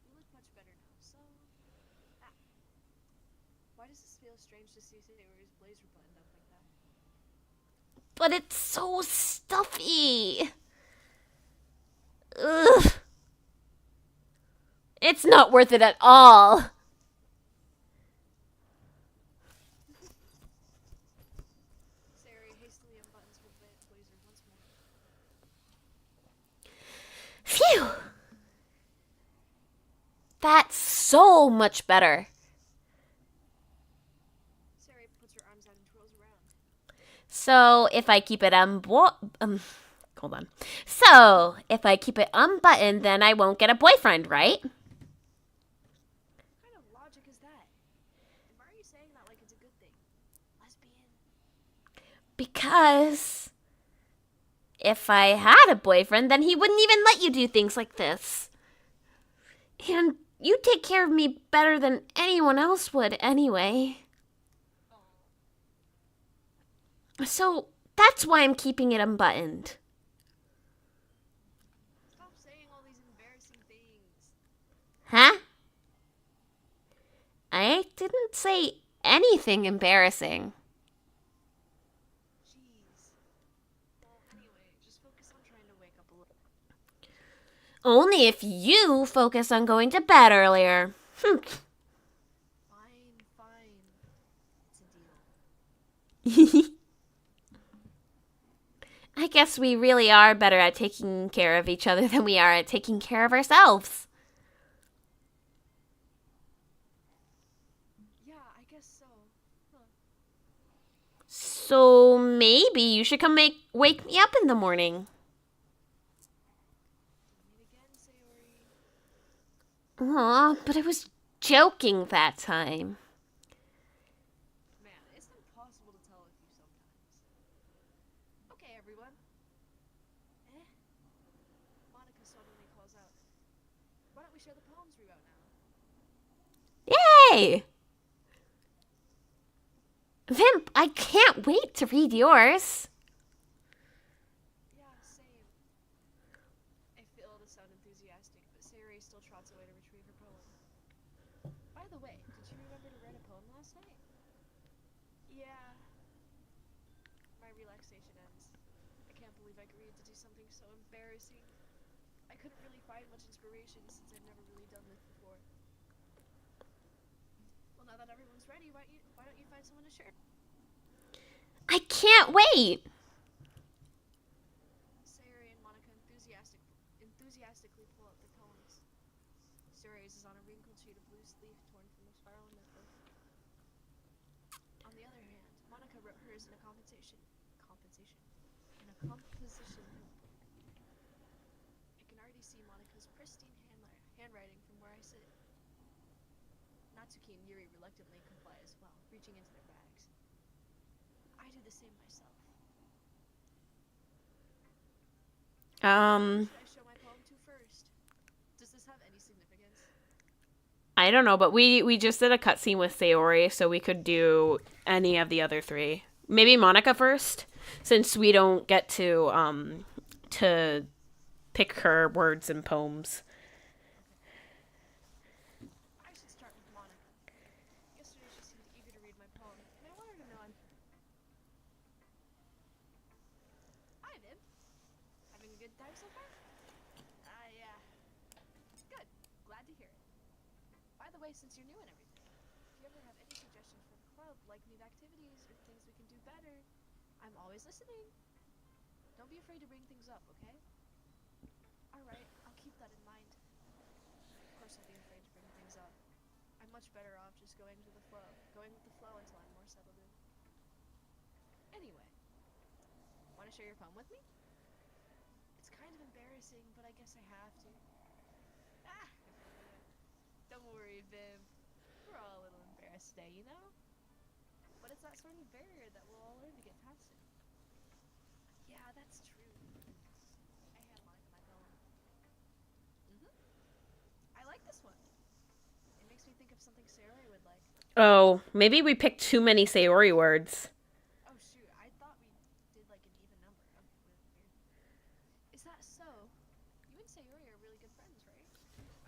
you look much better now, so... Ah. Why does this feel strange to see Sayori's blazer buttoned up like that? But it's so stuffy. Ugh. It's not worth it at all. Sayori hastily unbuttons her blazer once more. Phew. That's so much better. Sayori puts her arms out and twirls around. So if I keep it hold on. So if I keep it unbuttoned, then I won't get a boyfriend, right? What kind of logic is that? And why are you saying that like it's a good thing? Lesbian. Because if I had a boyfriend, then he wouldn't even let you do things like this. And you take care of me better than anyone else would anyway. So that's why I'm keeping it unbuttoned. Stop saying all these embarrassing things. Huh? I didn't say anything embarrassing. Jeez. Well, anyway, just focus on trying to wake up a little. Only if you focus on going to bed earlier. Fine. It's a deal. I guess we really are better at taking care of each other than we are at taking care of ourselves. Yeah, I guess so. Huh. So maybe you should come wake me up in the morning. Doing it again, Sayori. Aw, but I was joking that time. Man, it's impossible to tell with you sometimes. Okay, everyone. Monica suddenly calls out. Why don't we share the poems we wrote now? Yay! Vimp, I can't wait to read yours. Yeah, same. I fail to sound enthusiastic, but Sayori still trots away to retrieve her poem. By the way, did you remember to write a poem last night? Yeah. My relaxation ends. I can't believe I agreed to do something so embarrassing. I couldn't really find much inspiration since I've never really done this before. Well, now that everyone's ready, why don't you find someone to share? I can't wait. Sayori and Monica enthusiastically pull out their poems. Sayori's is on a wrinkled sheet of loose leaf torn from a spiral notebook. On the other hand, Monica wrote hers in a composition notebook. I can already see Monica's pristine handwriting from where I sit. Natsuki and Yuri reluctantly comply as well, reaching into their bags. I do the same myself. Who should I show my poem to first? Does this have any significance? I don't know, but we just did a cutscene with Sayori, so we could do any of the other three. Maybe Monica first, since we don't get to pick her words and poems. I should start with Monica. Yesterday she seemed eager to read my poem, and I want her to know I'm... Hi, Viv. Having a good time so far? Yeah. Good. Glad to hear it. By the way, since you're new and everything, if you ever have any suggestions for the club, like new activities or things we can do better, I'm always listening. Don't be afraid to bring things up, okay? Alright, I'll keep that in mind. Of course I'll be afraid to bring things up. I'm much better off just going with the flow until I'm more settled in. Anyway, want to share your poem with me? It's kind of embarrassing, but I guess I have to. Ah! Don't worry, Viv. We're all a little embarrassed today, you know? But it's that sort of barrier that we'll all learn to get past it. Yeah, that's true. I hand Monica my poem. I like this one. It you think of something Sayori would like? Oh, maybe we picked too many Sayori words. Oh shoot, I thought we did like an even number. Okay, weird. Is that so? You and Sayori are really good friends, right?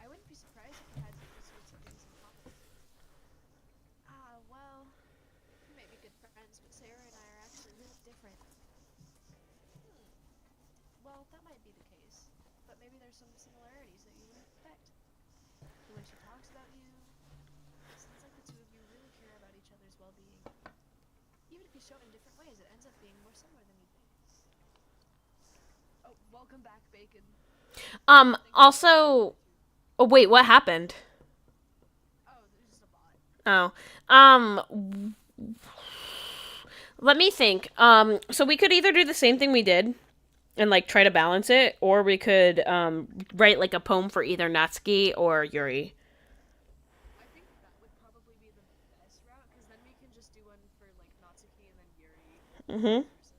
I wouldn't be surprised if you had these sorts of things in common. Well, we may be good friends, but Sayori and I are actually really different. Hmm. Well, that might be the case, but maybe there's some similarities that you wouldn't expect. The way she talks about you, it seems like the two of you really care about each other's well-being. Even if you show it in different ways, it ends up being more similar than you think. Oh, welcome back, Bacon. Also, oh wait, what happened? Oh, there's just a bot. Oh, let me think. So we could either do the same thing we did and like try to balance it, or we could write like a poem for either Natsuki or Yuri. I think that would probably be the best route, because then we can just do one for like Natsuki and then Yuri, or Mm-hmm. vice versa.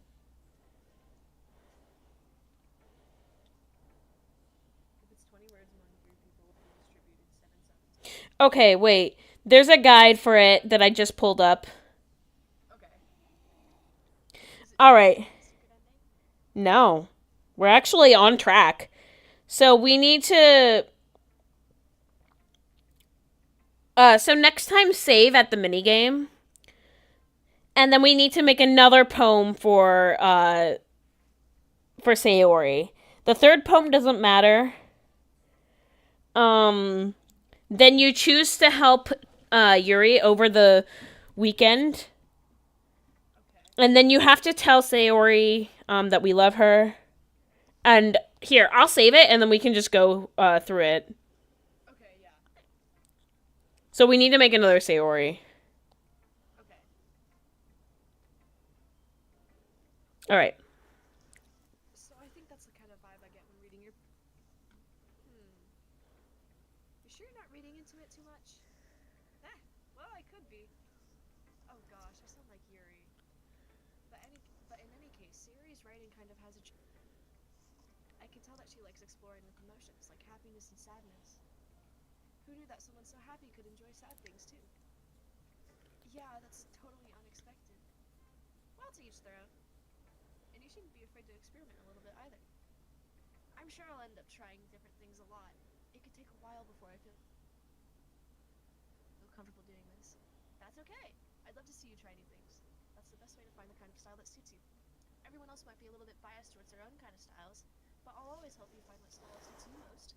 If it's 20 words among 3 people, will be distributed 7 7 times. Okay, wait. There's a guide for it that I just pulled up. Okay. Is it All right. a secret ending? No, we're actually on track. So we need to. So next time, save at the minigame. And then we need to make another poem for Sayori. The third poem doesn't matter. Then you choose to help Yuri over the weekend. Okay. And then you have to tell Sayori that we love her. And here, I'll save it and then we can just go through it. Okay, yeah. So we need to make another Sayori. Okay. All right. So I think that's the kind of vibe I get when reading your. You sure you're not reading into it too much? Well, I could be. Oh gosh, I sound like Yuri. But in any case, Sayori's writing kind of has a. I can tell that she likes exploring with emotions, like happiness and sadness. Who knew that someone so happy could enjoy sad things too? Yeah, that's totally unexpected. Well, to each their own. And you shouldn't be afraid to experiment a little bit either. I'm sure I'll end up trying different things a lot. It could take a while before I feel comfortable doing this. That's okay. I'd love to see you try new things. That's the best way to find the kind of style that suits you. Everyone else might be a little bit biased towards their own kind of styles, but I'll always help you find what style suits you most.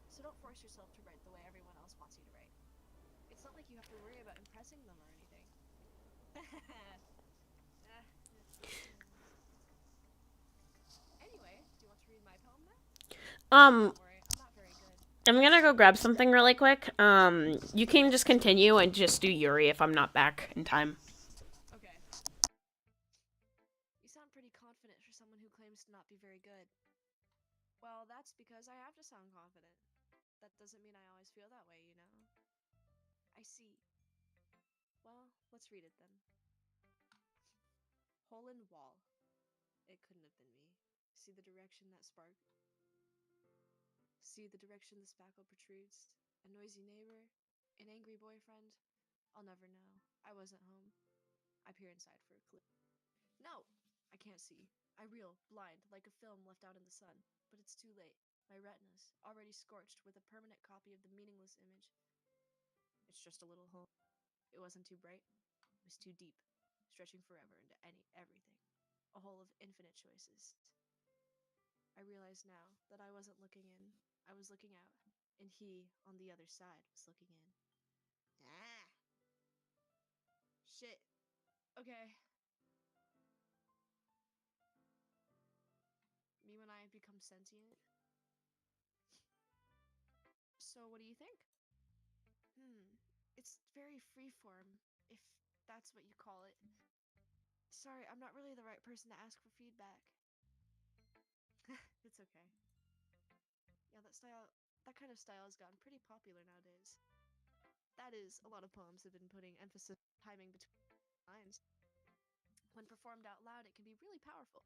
So don't force yourself to write the way everyone else wants you to write. It's not like you have to worry about impressing them or anything. Anyway, do you want to read my poem now? Um, Don't worry, I'm not very good. I'm gonna go grab something really quick. You can just continue and just do Yuri if I'm not back in time. Okay. You sound pretty confident for someone who claims to not be very good. Well, that's because I have to sound confident. That doesn't mean I always feel that way, you know? I see. Well, let's read it then. Hole in wall. It couldn't have been me. See the direction that spark. See the direction the spackle protrudes. A noisy neighbor. An angry boyfriend. I'll never know. I wasn't home. I peer inside for a clue. No! I can't see. I reel, blind, like a film left out in the sun. But it's too late. My retinas, already scorched with a permanent copy of the meaningless image. It's just a little hole. It wasn't too bright. It was too deep, stretching forever into everything. A hole of infinite choices. I realize now that I wasn't looking in. I was looking out. And he, on the other side, was looking in. Ah! Shit. Okay. Me when I become sentient. So, what do you think? It's very freeform, if that's what you call it. Sorry, I'm not really the right person to ask for feedback. It's okay. Yeah, that kind of style has gotten pretty popular nowadays. That is, a lot of poems have been putting emphasis on timing between lines. When performed out loud, it can be really powerful.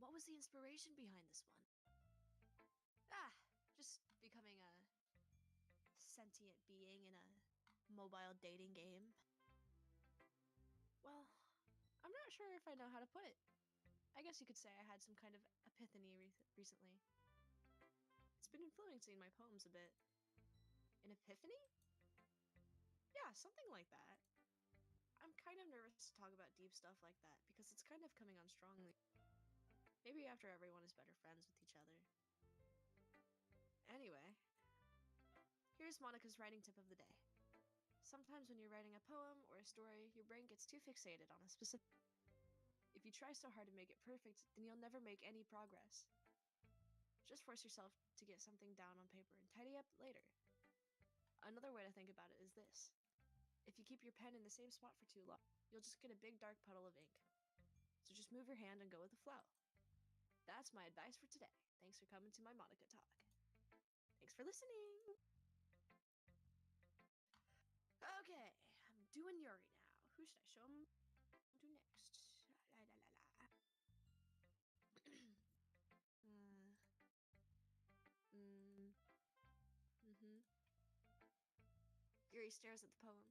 What was the inspiration behind this one? Just becoming a sentient being in a mobile dating game. Well, I'm not sure if I know how to put it. I guess you could say I had some kind of epiphany recently. It's been influencing my poems a bit. An epiphany? Yeah, something like that. I'm kind of nervous to talk about deep stuff like that because it's kind of coming on strongly. Maybe after everyone is better friends with each other. Anyway, here's Monica's writing tip of the day. Sometimes when you're writing a poem or a story, your brain gets too fixated on a specific. If you try so hard to make it perfect, then you'll never make any progress. Just force yourself to get something down on paper and tidy up later. Another way to think about it is this. If you keep your pen in the same spot for too long, you'll just get a big dark puddle of ink. So just move your hand and go with the flow. That's my advice for today. Thanks for coming to my Monica talk. Thanks for listening. Okay, I'm doing Yuri now. Who should I show him to next? La la la la. Yuri stares at the poem.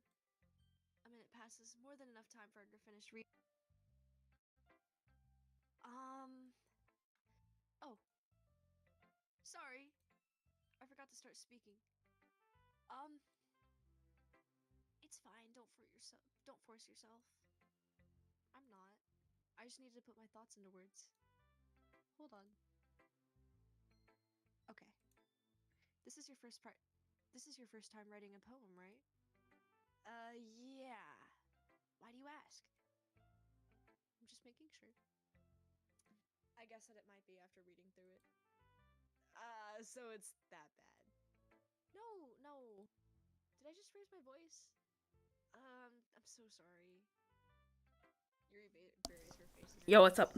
A minute passes, more than enough time for her to finish reading. Oh. Sorry. I forgot to start speaking. It's fine. Don't force yourself. I'm not. I just needed to put my thoughts into words. Hold on. Okay. This is your first time writing a poem, right? Yeah. Why do you ask? I'm just making sure. I guess that it might be after reading through it. So it's that bad. No. Did I just raise my voice? I'm so sorry. Yuri buries her face. Yo, what's up?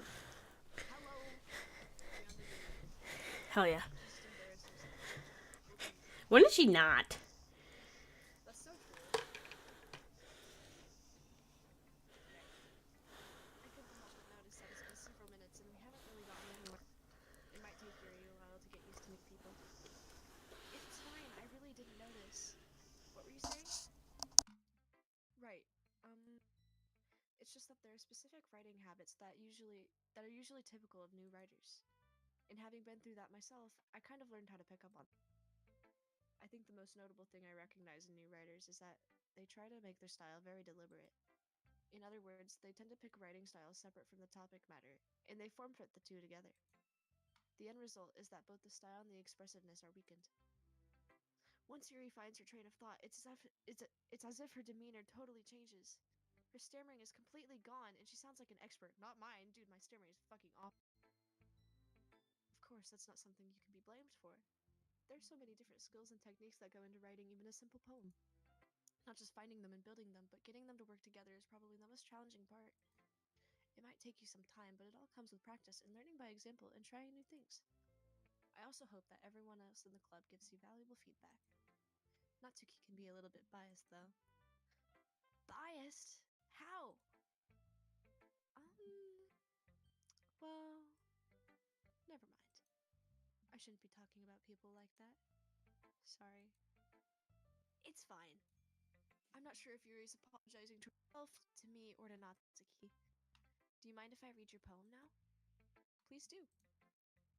Hello. Hell yeah. Just embarrassed herself. When did she not? That's so true. I couldn't help but notice that it's been several minutes and we haven't really gotten anywhere. It might take Yuri a while to get used to new people. It's fine, I really didn't notice. What were you saying? Right. It's just that there are specific writing habits that are usually typical of new writers. And having been through that myself, I kind of learned how to pick up on. I think the most notable thing I recognize in new writers is that they try to make their style very deliberate. In other words, they tend to pick writing styles separate from the topic matter, and they form fit the two together. The end result is that both the style and the expressiveness are weakened. Once Yuri finds her train of thought, it's as if her demeanor totally changes. Her stammering is completely gone, and she sounds like an expert. Not mine, dude, my stammering is fucking awful. Of course, that's not something you can be blamed for. There's so many different skills and techniques that go into writing even a simple poem. Not just finding them and building them, but getting them to work together is probably the most challenging part. It might take you some time, but it all comes with practice and learning by example and trying new things. I also hope that everyone else in the club gives you valuable feedback. Natsuki can be a little bit biased, though. Biased? How? Well, never mind. I shouldn't be talking about people like that. Sorry. It's fine. I'm not sure if Yuri's apologizing to herself, to me, or to Natsuki. Do you mind if I read your poem now? Please do.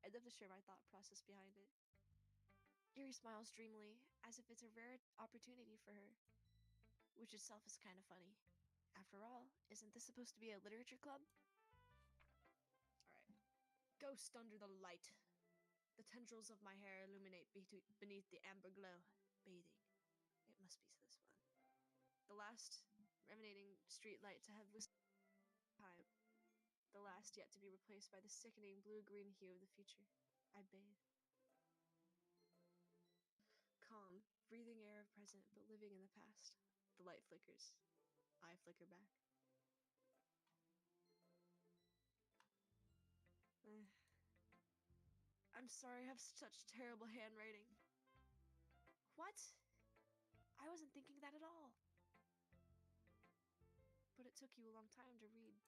I'd love to share my thought process behind it. Yuri smiles dreamily, as if it's a rare opportunity for her. Which itself is kind of funny. After all, isn't this supposed to be a literature club? Alright. Ghost under the light. The tendrils of my hair illuminate beneath the amber glow. Bathing. It must be this one. The last emanating street light to have whispered time. The last yet to be replaced by the sickening blue-green hue of the future. I bathe. Calm, breathing air of present, but living in the past. The light flickers. I flicker back. I'm sorry I have such terrible handwriting. What? I wasn't thinking that at all. But it took you a long time to read.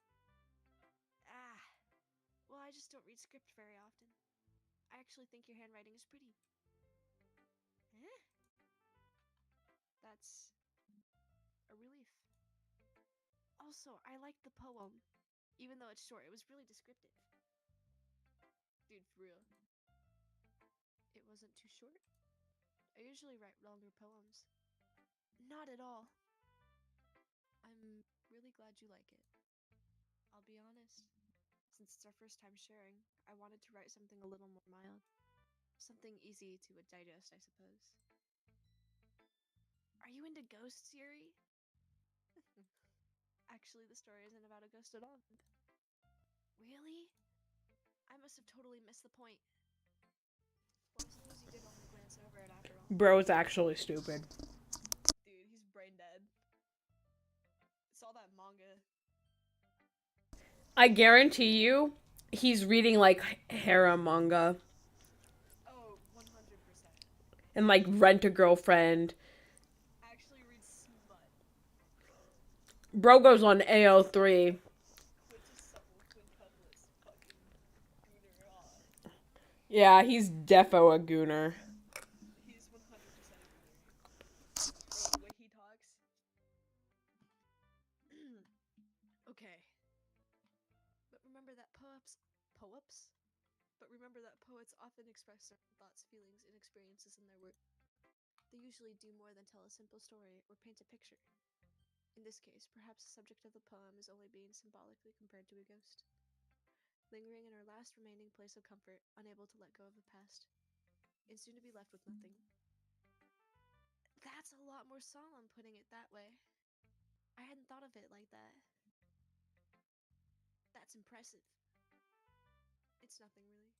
Well, I just don't read script very often. I actually think your handwriting is pretty. That's a relief. Also, I liked the poem. Even though it's short, it was really descriptive. Dude, for real. It wasn't too short? I usually write longer poems. Not at all. I'm really glad you like it. I'll be honest. Since it's our first time sharing, I wanted to write something a little more mild. Something easy to digest, I suppose. Are you into ghosts, Yuri? Actually, the story isn't about a ghost at all. Really? I must have totally missed the point. Well, I suppose you did only glance over it after all. Bro's actually stupid. Dude, he's brain dead. It's all that manga. I guarantee you, he's reading like harem manga Oh, 100%. and like Rent a Girlfriend. Actually reads smut. Bro goes on AO3. Quintessential quintuplets fucking gooner on. Yeah, he's defo a gooner. He's 100% a gooner. Bro, the way he talks. Okay. But remember that poets? But remember that poets often express certain thoughts, feelings, and experiences in their work. They usually do more than tell a simple story or paint a picture. In this case, perhaps the subject of the poem is only being symbolically compared to a ghost, lingering in her last remaining place of comfort, unable to let go of the past, and soon to be left with nothing. That's a lot more solemn putting it that way. I hadn't thought of it like that. That's impressive. It's nothing, really.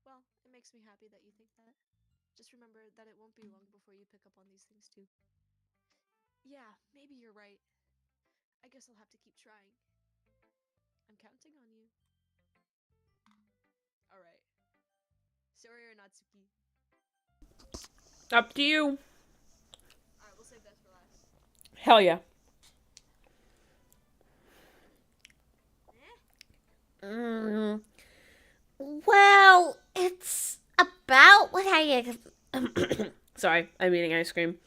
Well, it makes me happy that you think that. Just remember that it won't be long before you pick up on these things too. Yeah, maybe you're right. I guess I'll have to keep trying. I'm counting on you. Alright. Sorry or Natsuki. Up to you. Alright, we'll save that for last. Hell yeah. Well, it's about what I... Sorry, I'm eating ice cream.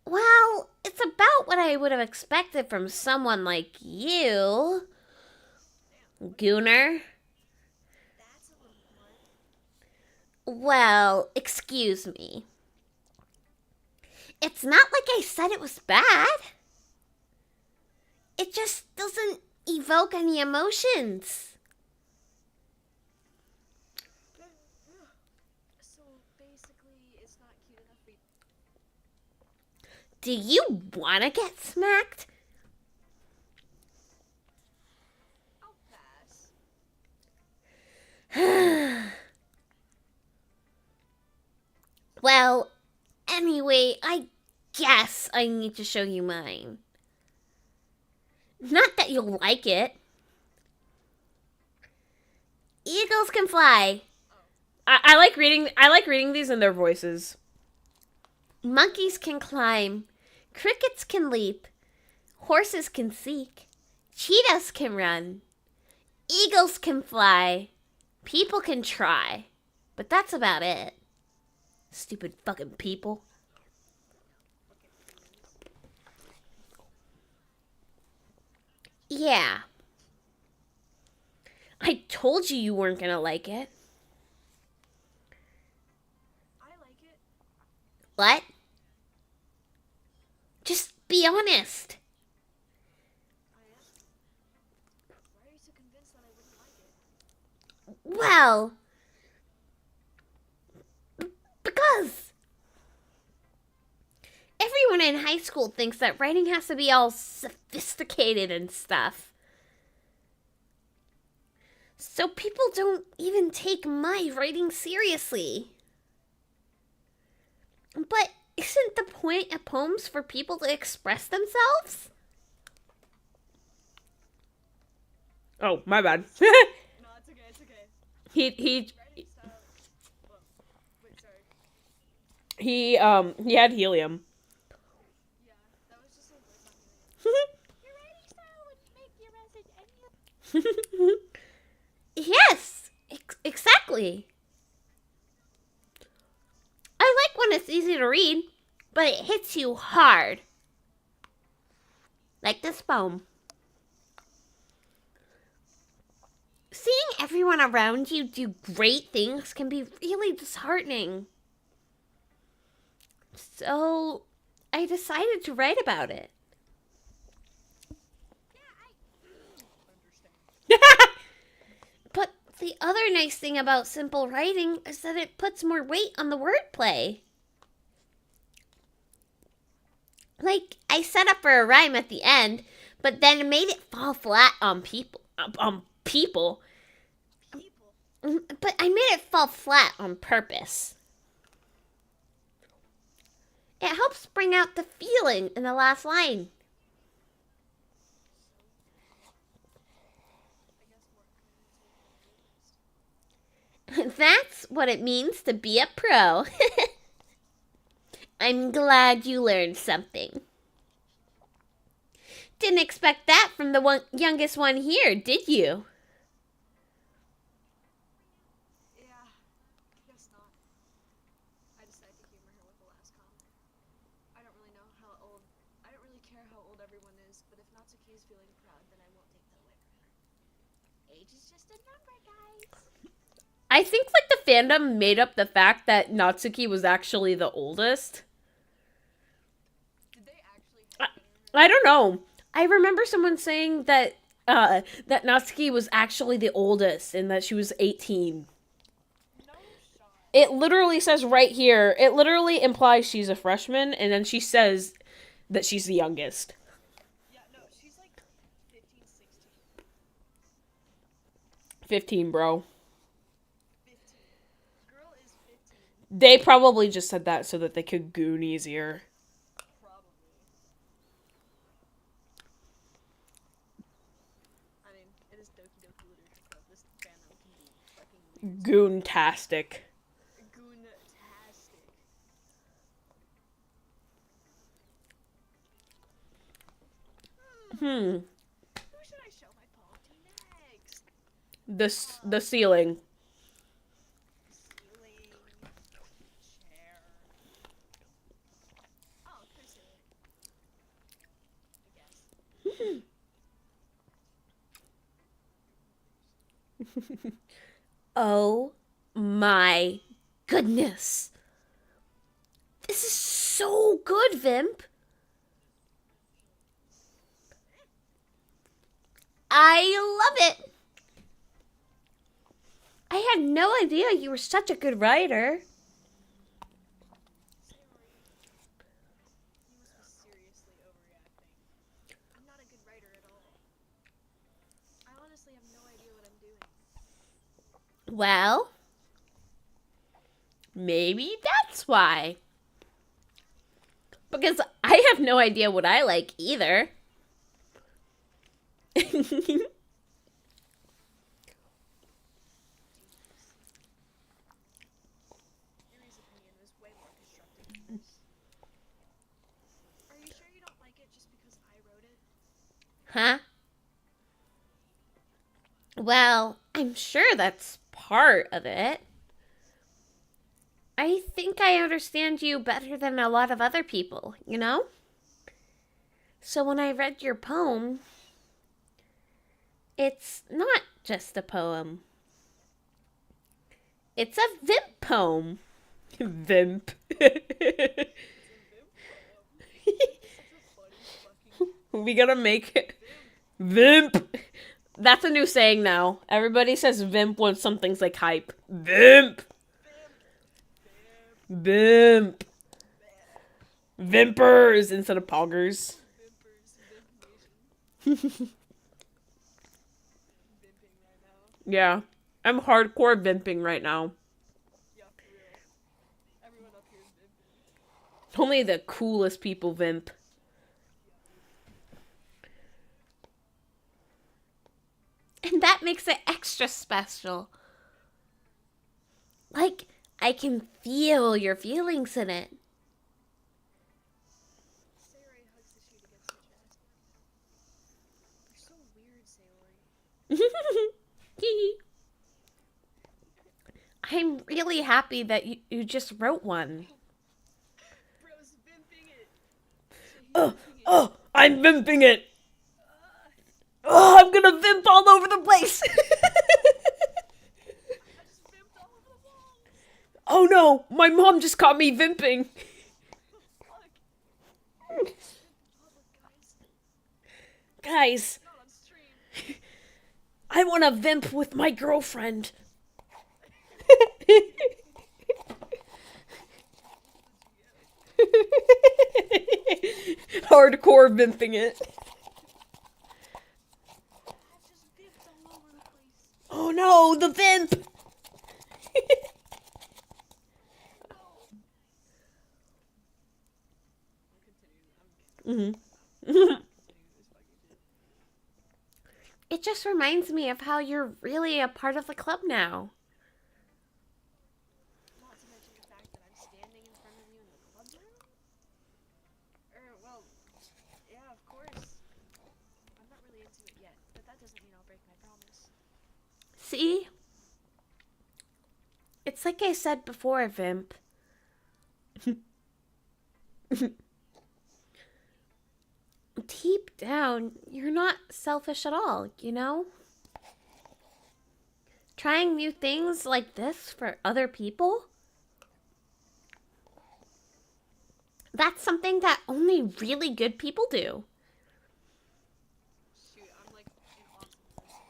Well, it's about what I would have expected from someone like you, Gooner. That's a little blunt. Well, excuse me. It's not like I said it was bad. It just doesn't evoke any emotions. So basically, it's not cute enough for you. Do you want to get smacked? I'll pass. Well, anyway, I guess I need to show you mine. Not that you'll like it. Eagles can fly. I like reading these in their voices. Monkeys can climb. Crickets can leap. Horses can seek. Cheetahs can run. Eagles can fly. People can try. But that's about it. Stupid fucking people. Yeah. I told you weren't gonna like it. I like it. What? Just be honest. I am. Why are you so convinced that I wouldn't like it? Well, because everyone in high school thinks that writing has to be all sophisticated and stuff. So people don't even take my writing seriously. But isn't the point of poems for people to express themselves? Oh, my bad. No, it's okay, it's okay. he Writing style. Well, wait, sorry. he had helium. Yeah, that was just a voice on helium. Your writing style would make your message any. Yes, exactly. I like when it's easy to read, but it hits you hard. Like this poem. Seeing everyone around you do great things can be really disheartening. So, I decided to write about it. But the other nice thing about simple writing is that it puts more weight on the wordplay. Like, I set up for a rhyme at the end, but then made it fall flat on people. But I made it fall flat on purpose. It helps bring out the feeling in the last line. That's what it means to be a pro. I'm glad you learned something. Didn't expect that from the youngest one here, did you? Yeah, I guess not. I decided to humor her with the last comment. I don't really care how old everyone is, but if Natsuki is feeling proud, then I won't take that away from her. Age is just a number, guys. I think like the fandom made up the fact that Natsuki was actually the oldest. Did they actually have I don't know. I remember someone saying that that Natsuki was actually the oldest and that she was 18. no shot? It literally says right here, it literally implies she's a freshman, and then she says that she's the youngest. Yeah, no, she's like 15, 16. 15, bro. 15. Girl is 15. They probably just said that so that they could goon easier. Probably. I mean, it is Doki Doki Literature Club. This fandom can be fucking weird. Goontastic. Goontastic. Hmm. Who should I show my poem to next? The ceiling. Ceiling. Chair. Oh, Chris. I guess. Oh my goodness. This is so good, Vimp. I love it. I had no idea you were such a good writer. You must be seriously overreacting. I'm not a good writer at all. I honestly have no idea what I'm doing. Well, maybe that's why. Because I have no idea what I like either. Yuri's opinion was way more constructive than this. Are you sure you don't like it just because I wrote it? Huh? Well, I'm sure that's part of it. I think I understand you better than a lot of other people, you know? So when I read your poem, it's not just a poem. It's a Vimp poem. Vimp. We gotta make it. Vimp. That's a new saying now. Everybody says Vimp when something's like hype. Vimp. Vimp. Vimpers instead of poggers. Vimpers, Vimping right now. Yeah. I'm hardcore vimping right now. Yeah, for real. Everyone up here is vimping. Only the coolest people vimp. And that makes it extra special. Like, I can feel your feelings in it. Sayori hugs the sheet against her chest. You're so weird, Sayori. I'm really happy that you just wrote one. Bro's vimping. Oh, I'm vimping it. Oh, I'm gonna vimp all over the place. I just vamped all over the walls. Oh no, my mom just caught me vimping. The fuck? Public, guys. Guys, Not on stream. I want to vimp with my girlfriend. Hardcore vimping it. I've just vamped all over the place. Oh no, the vimp. I'm continuing. Mhm. This fucking shit. It just reminds me of how you're really a part of the club now. Not to mention the fact that I'm standing in front of you in the club now. Well, yeah, of course. I'm not really into it yet, but that doesn't mean I'll break my promise. See? It's like I said before, Vimp. Deep down, you're not selfish at all, you know? Trying new things like this for other people? That's something that only really good people do. Shoot, I'm like an awesome person.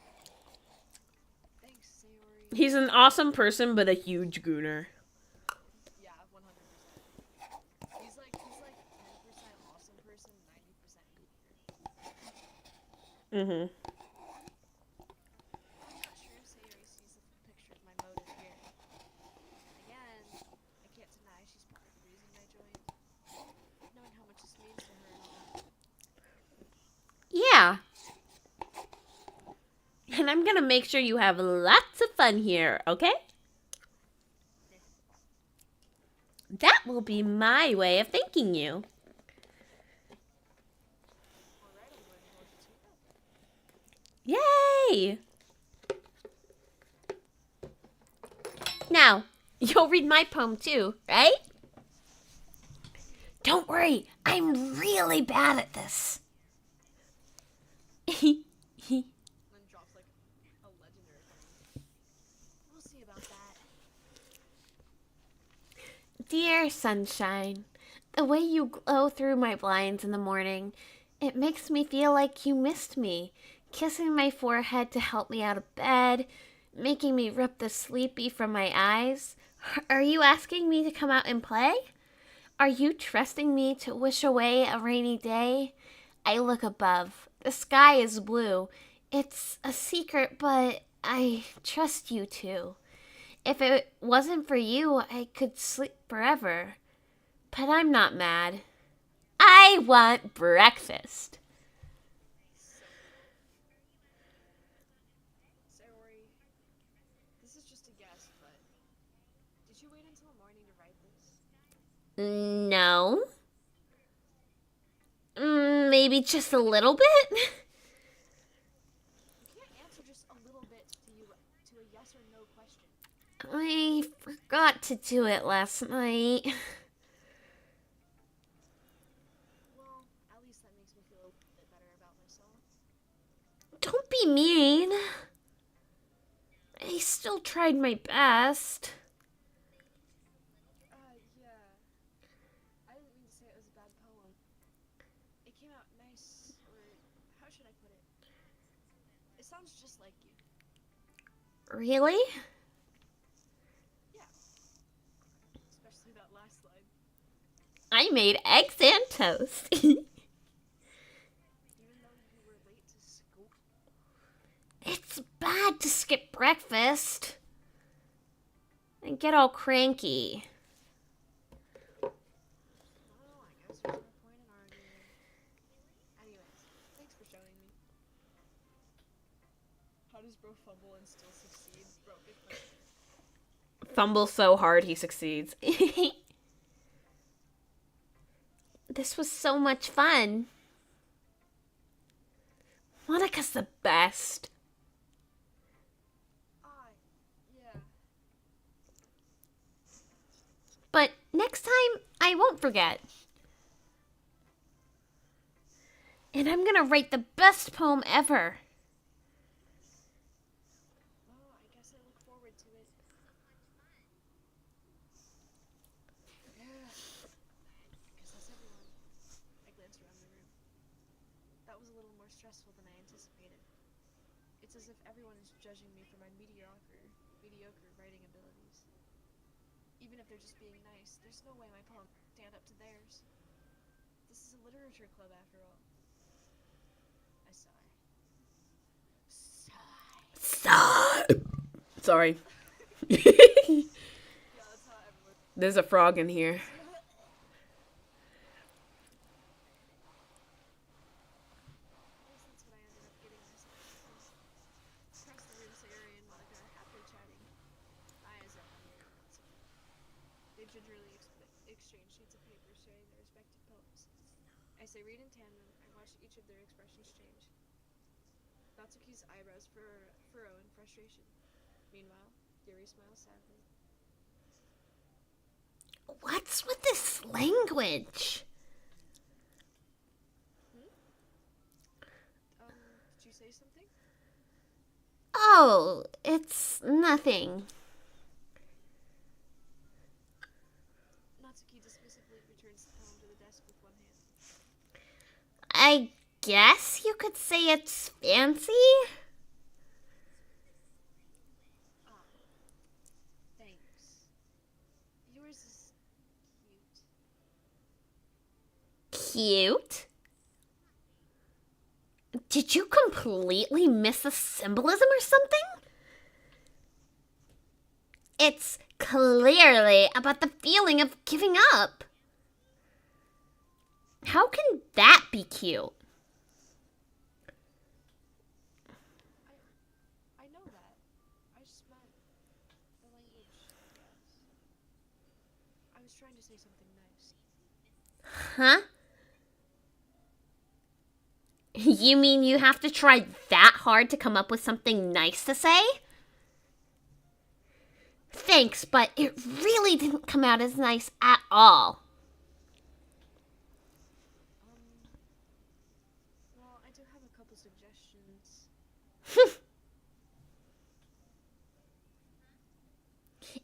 Thanks, Sayori. He's an awesome person, but a huge gooner. Yeah, 100%. He's like 10% awesome person, 90% goober. Mm-hmm. I'm not sure if Sayori sees the picture of my motive here. Again, I can't deny she's part of the reason I joined. Knowing how much this means to her and all. Yeah. And I'm gonna make sure you have lots of fun here, okay? That will be my way of thanking you. Alright, I'm going to hold you to that. Yay! Now, you'll read my poem too, right? Don't worry, I'm really bad at this. Then drops like a legendary thing. We'll see about that. Dear sunshine, the way you glow through my blinds in the morning, it makes me feel like you missed me, kissing my forehead to help me out of bed, making me rip the sleepy from my eyes. Are you asking me to come out and play? Are you trusting me to wish away a rainy day? I look above. The sky is blue. It's a secret, but I trust you too. If it wasn't for you, I could sleep forever. But I'm not mad. I want breakfast. Sayori, this is just a guess, but did you wait until morning to write this? No. Maybe just a little bit? You can't answer just a little bit to a yes or no question. I forgot to do it last night. Well, at least that makes me feel a bit better about myself. Don't be mean. I still tried my best. Yeah. I didn't mean to say it was a bad poem. It came out nice, or how should I put it? It sounds just like you. Really? Yeah. Especially that last line. I made eggs and toast. Even though you were late to school. It's bad to skip breakfast and get all cranky. Well, I guess there's no point in arguing. Anyways, thanks for showing me. How does bro fumble and still succeed? Bro, good question. Fumble so hard he succeeds. This was so much fun. Monica's the best. Yeah. But next time, I won't forget. And I'm gonna write the best poem ever. Well, I guess I look forward to it. Yeah. I guess that's everyone. I glanced around the room. That was a little more stressful than I anticipated. It's as if everyone is judging me for my mediocre writing abilities. Even if they're just being nice, there's no way my poem can stand up to theirs. This is a literature club after all. I sigh. Sorry. Yeah, that's how everyone. There's a frog in here. I guess that's what I ended up getting myself into. Across the room, Sayuri and Monica are happily chatting. I, as if I'm the only one so far. They gingerly exchange sheets of paper sharing their respective poems. As they read in tandem, I watch each of their expressions change. Natsuki's eyebrows furrow in frustration. Meanwhile, Yuri smiles sadly. What's with this language? Did you say something? Oh, it's nothing. Natsuki dismissively returns the poem to the desk with one hand. I guess you could say it's fancy? Ah, thanks. Yours is cute. Cute? Did you completely miss the symbolism or something? It's clearly about the feeling of giving up. How can that be cute? I know that. I just meant the language, I guess. I was trying to say something nice. Huh? You mean you have to try that hard to come up with something nice to say? Thanks, but it really didn't come out as nice at all. Well, I do have a couple suggestions.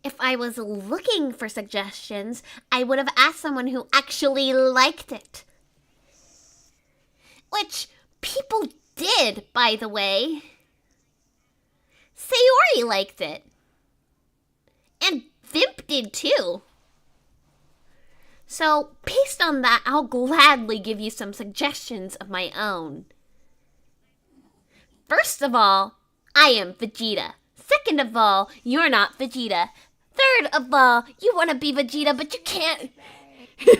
If I was looking for suggestions, I would have asked someone who actually liked it. Which people did, by the way. Sayori liked it. And Vimp did too. So, based on that, I'll gladly give you some suggestions of my own. First of all, I am Vegeta. Second of all, you're not Vegeta. Third of all, you want to be Vegeta, but you can't. I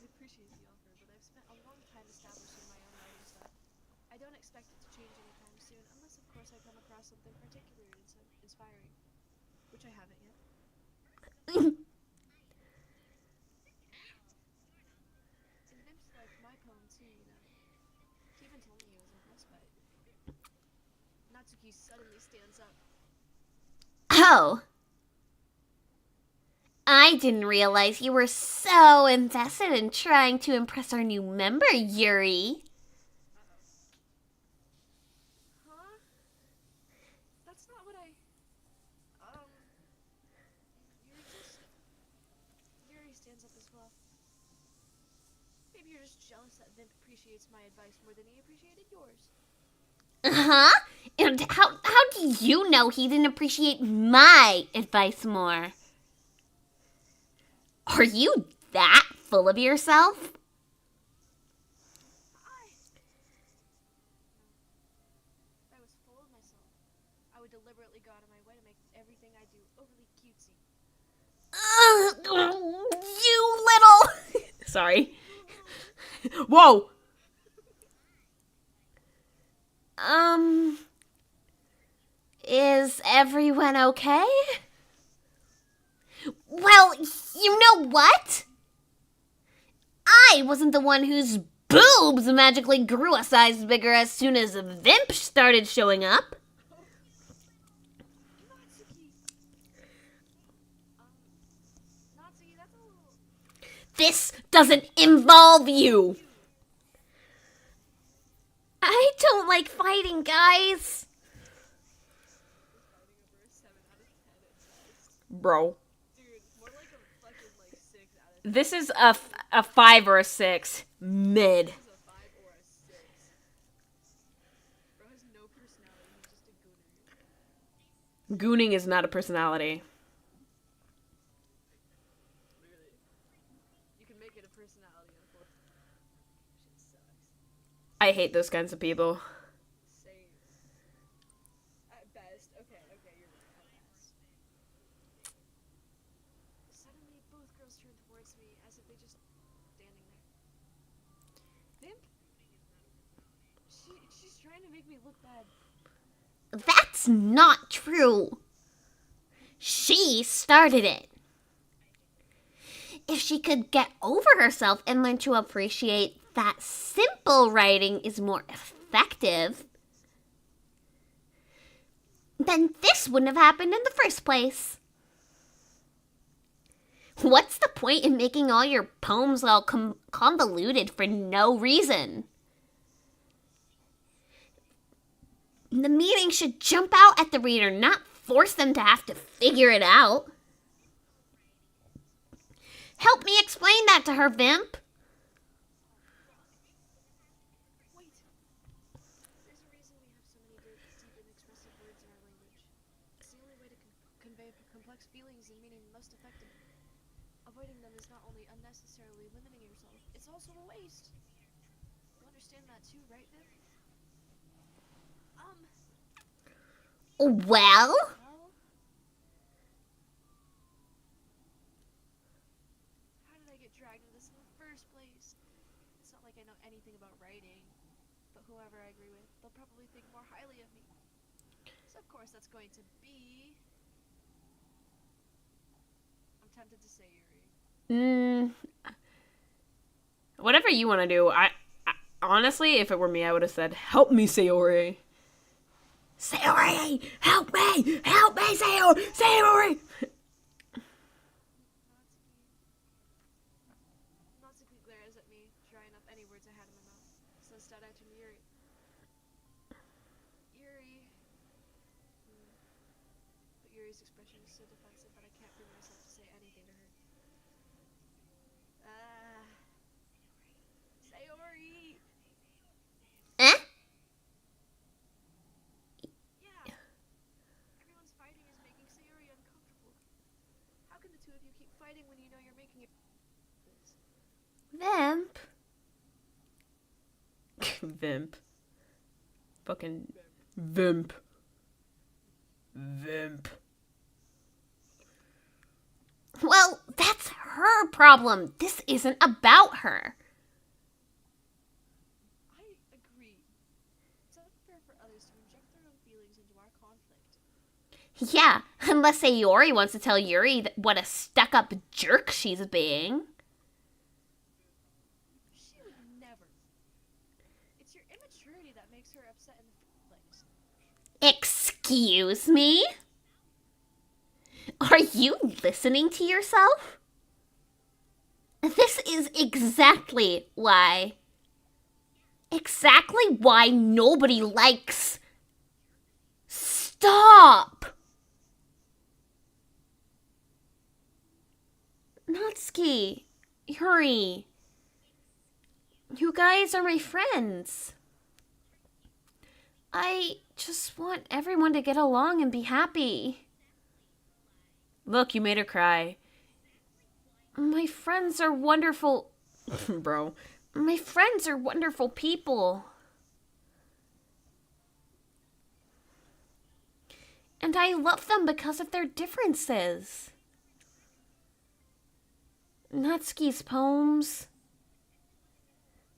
appreciate the offer, but I've spent a long time establishing my own writing style. I don't expect it to change anytime soon, unless, of course, I come across something particularly inspiring, which I haven't yet. And Vince liked my poem too, you know. He even told me he was impressed by it. Natsuki suddenly stands up. Oh. I didn't realize you were so invested in trying to impress our new member, Yuri. Huh? That's not what I... Yuri stands up as well. Maybe you're just jealous that Vimp appreciates my advice more than he appreciated yours. Huh? And how do you know he didn't appreciate my advice more? Are you that full of yourself? I was full of myself. I would deliberately go out of my way to make everything I do overly cutesy. You little... Sorry. Whoa! Is everyone okay? Well, you know what? I wasn't the one whose boobs magically grew a size bigger as soon as Vimp started showing up. Natsuki! Natsuki, that's a little... This doesn't involve you. I don't like fighting, guys. Fighting over a 7 out of 10 at best. Bro. Dude, more like a fucking like 6 out of 10. This is a 5 or a 6. Mid. This is a 5 or a 6. Bro has no personality. He's just a gooner. Gooning is not a personality. Literally. You can make it a personality, unfortunately. Shit sucks. I hate those kinds of people. Same. At best. Okay, you're right. At best. Suddenly, both girls turn towards me as if they just standing there. Vimp? She's trying to make me look bad. That's not true. She started it. If she could get over herself and learn to appreciate that simple writing is more effective, then this wouldn't have happened in the first place. What's the point in making all your poems all convoluted for no reason? The meaning should jump out at the reader, not force them to have to figure it out. Help me explain that to her, Vimp. Wait. There's a reason we have so many deep and expressive words in our language. It's the only way to convey complex feelings and meaning most effective. Avoiding them is not only unnecessarily limiting yourself, it's also a waste. You understand that too, right, Viv? Well, Well, how did I get dragged into this in the first place? It's not like I know anything about writing, but whoever I agree with, they'll probably think more highly of me. So of course that's going to be... I'm tempted to say Yuri. Whatever you want to do. I honestly, if it were me, I would have said, "Help me, Sayori." Sayori, help me! Help me, Sayori! Sayori! Natsuki glares at me, drying up any words I had in my mouth. So instead I turn to Yuri. Yuri... But Yuri's expression is so defensive that I can't bring myself to say anything to her. Sayori! Eh? Yeah! Everyone's fighting is making Sayori uncomfortable. How can the two of you keep fighting when you know you're making it... Vimp. Vimp. Fucking Vimp. Vimp. Well, that's her problem. This isn't about her. I agree. It's unfair for others to inject their own feelings into our conflict. Yeah, unless Sayori wants to tell Yuri what a stuck-up jerk she's being. She would never. It's your immaturity that makes her upset in the first place. Excuse me? Are you listening to yourself? This is exactly why nobody likes... Stop! Natsuki, Yuri, you guys are my friends. I just want everyone to get along and be happy. Look, you made her cry. My friends are wonderful. Bro. My friends are wonderful people. And I love them because of their differences. Natsuki's poems.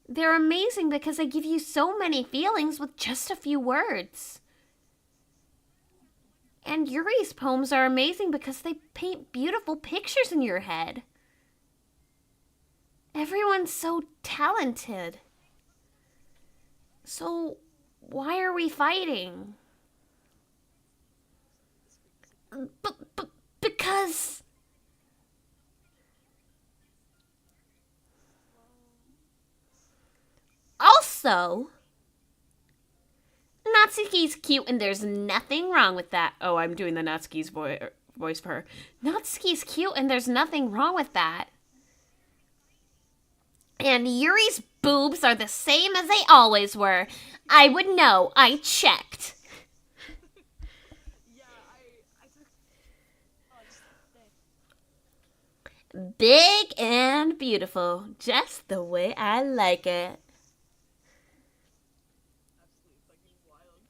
They're amazing because they give you so many feelings with just a few words. And Yuri's poems are amazing because they paint beautiful pictures in your head. Everyone's so talented. So, why are we fighting? Because... so? Natsuki's cute and there's nothing wrong with that. Oh, I'm doing the Natsuki's voice for her. Natsuki's cute and there's nothing wrong with that. And Yuri's boobs are the same as they always were. I would know. I checked. Yeah, I took. Oh, just today. Big and beautiful. Just the way I like it. Absolutely fucking wild.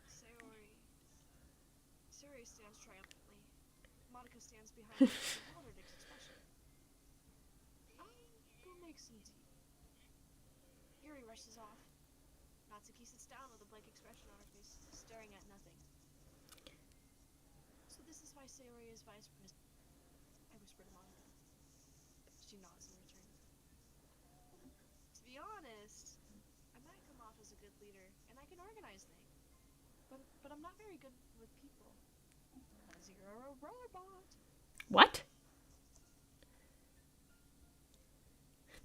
Sayori. Sayori stands triumphantly. Monica stands behind her with a bewildered expression. I'll go make some tea. Yuri rushes off. Natsuki sits down with a blank expression on her face, staring at nothing. So this is why Sayori is vice president. I whisper to Monica. She nods in return. To be honest, I might come off as a good leader, and I can organize things. But I'm not very good with people. Because you're a robot. What?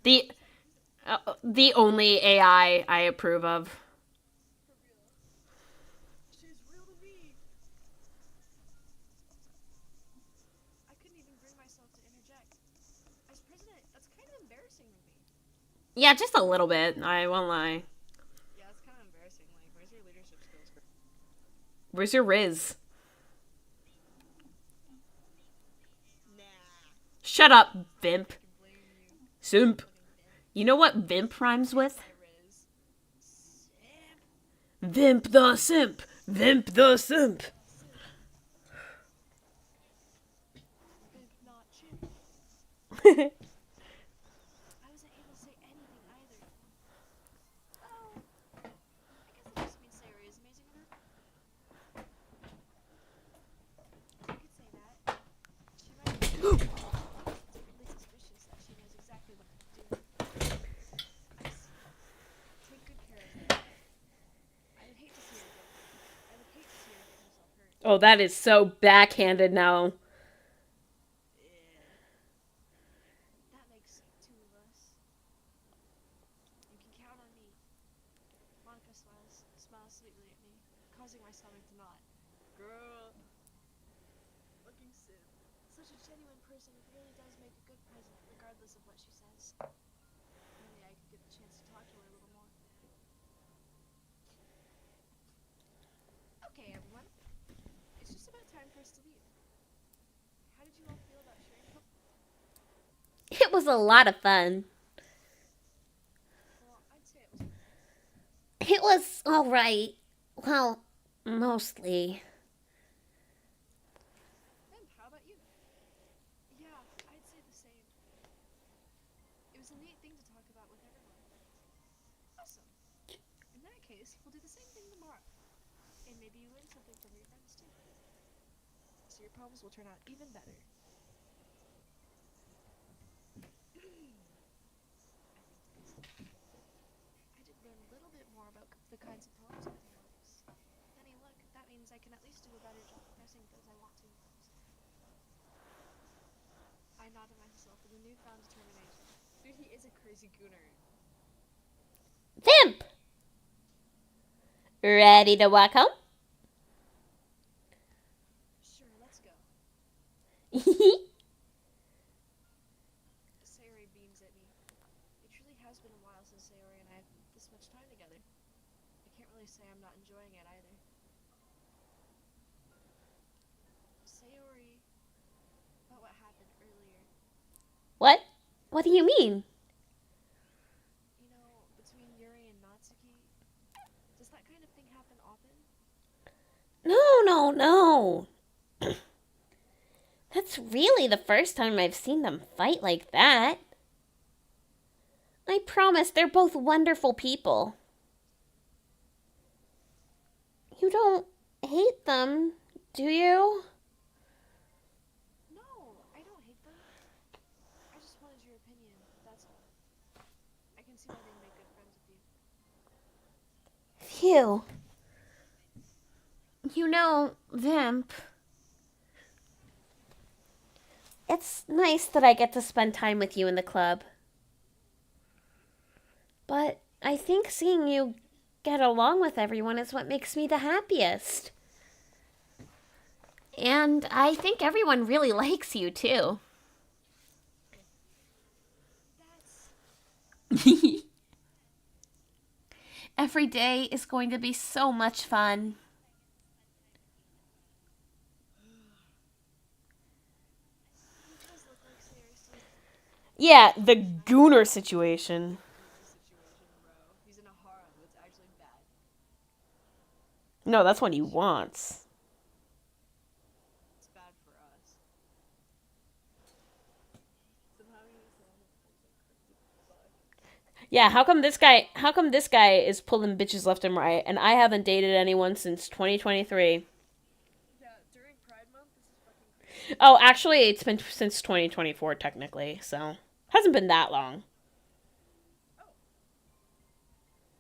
The only AI I approve of. For real. She's real to me. I couldn't even bring myself to interject. As president, that's kind of embarrassing of me. Yeah, just a little bit. I won't lie. Yeah, it's kind of embarrassing. Like, where's your leadership skills? Where's your Riz? Nah. Shut up, Vimp. I can blame you. Simp. Putting Vimp You know what Vimp rhymes with? my Riz. Simp. Vimp the Simp. Vimp the Simp. Vimp not chimp. What? I wasn't able to say anything either. Oh, I guess it just means Sayori is amazing enough. I could say that. She might be secretly suspicious that she knows exactly what to do. I see. Take good care of her. I would hate to see her get. I would hate to see her get herself hurt. Oh, that is so backhanded now. That makes two of us. You can count on me. Monica smiles sweetly at me, causing my stomach to knot. Girl. Fucking Sid. Such a genuine person who really does make a good president, regardless of what she says. Only I could get the chance to talk to her a little more. Okay, everyone. It's just about time for us to leave. How did you all feel about sharing? It was a lot of fun. Well, I'd say it was. It was alright. Well, mostly. Vimp, how about you? Yeah, I'd say the same. It was a neat thing to talk about with everyone. Awesome. In that case, we'll do the same thing tomorrow. And maybe you learn something from your friends too. So your poems will turn out even better. I did learn a little bit more about the kinds of poems I can release. Then look, that means I can at least do a better job pressing those I want to. I nodded myself with a newfound determination. Dude, he is a crazy gooner. Vimp! Ready to walk home? Sure, let's go. What? Sayori beams at me. It truly has been a while since Sayori and I have this much time together. I can't really say I'm not enjoying it either. Sayori, about what happened earlier. What do you mean? You know, between Yuri and Natsuki, does that kind of thing happen often? No. That's really the first time I've seen them fight like that. I promise they're both wonderful people. You don't hate them, do you? No, I don't hate them. I just wanted your opinion, that's all. I can see why they make good friends with you. Phew. You know, Vimp. It's nice that I get to spend time with you in the club. But I think seeing you get along with everyone is what makes me the happiest. And I think everyone really likes you, too. Every day is going to be so much fun. He does look like seriously. Yeah, the Gooner situation. It's a situation, bro. He's in a harem. It's actually bad. No, that's what he wants. It's bad for us. Somehow he's Yeah, how come this guy is pulling bitches left and right and I haven't dated anyone since 2023? yeah, during Pride Month, this is fucking crazy. Oh, actually it's been since 2024 technically, so hasn't been that long. Oh,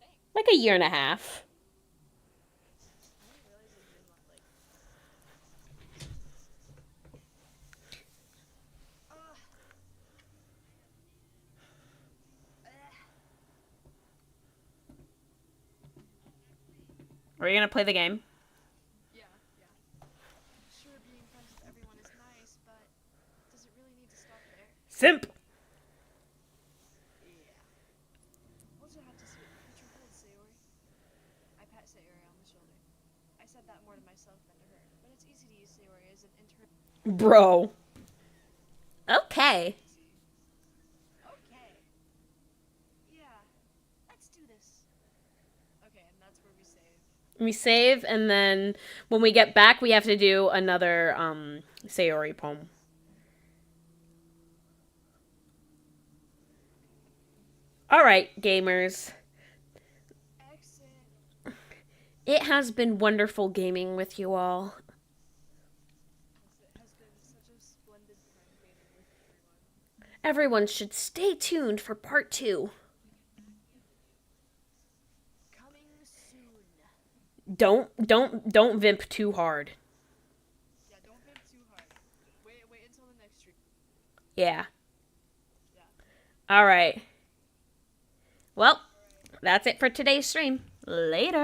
dang. Like a year and a half. I didn't realize it'd been like. Uh, Are you gonna play the game? yeah, yeah. Sure, being friends with everyone is nice, but does it really need to stop there? Simp! Yeah. What does it have to say? Put your hold, Sayori. I pat Sayori on the shoulder. I said that more to myself than to her, but it's easy to use Sayori as an intern. Bro. Okay. Okay. Yeah. Let's do this. Okay, and that's where we save. We save and then when we get back we have to do another Sayori poem. Alright, gamers. Exit. It has been wonderful gaming with you all. It has been such a splendid time gaming with everyone. Everyone should stay tuned for part 2. Coming soon. Don't vimp too hard. Yeah, don't vimp too hard. Wait until the next stream. Yeah. Yeah. Alright. Well, that's it for today's stream. Later.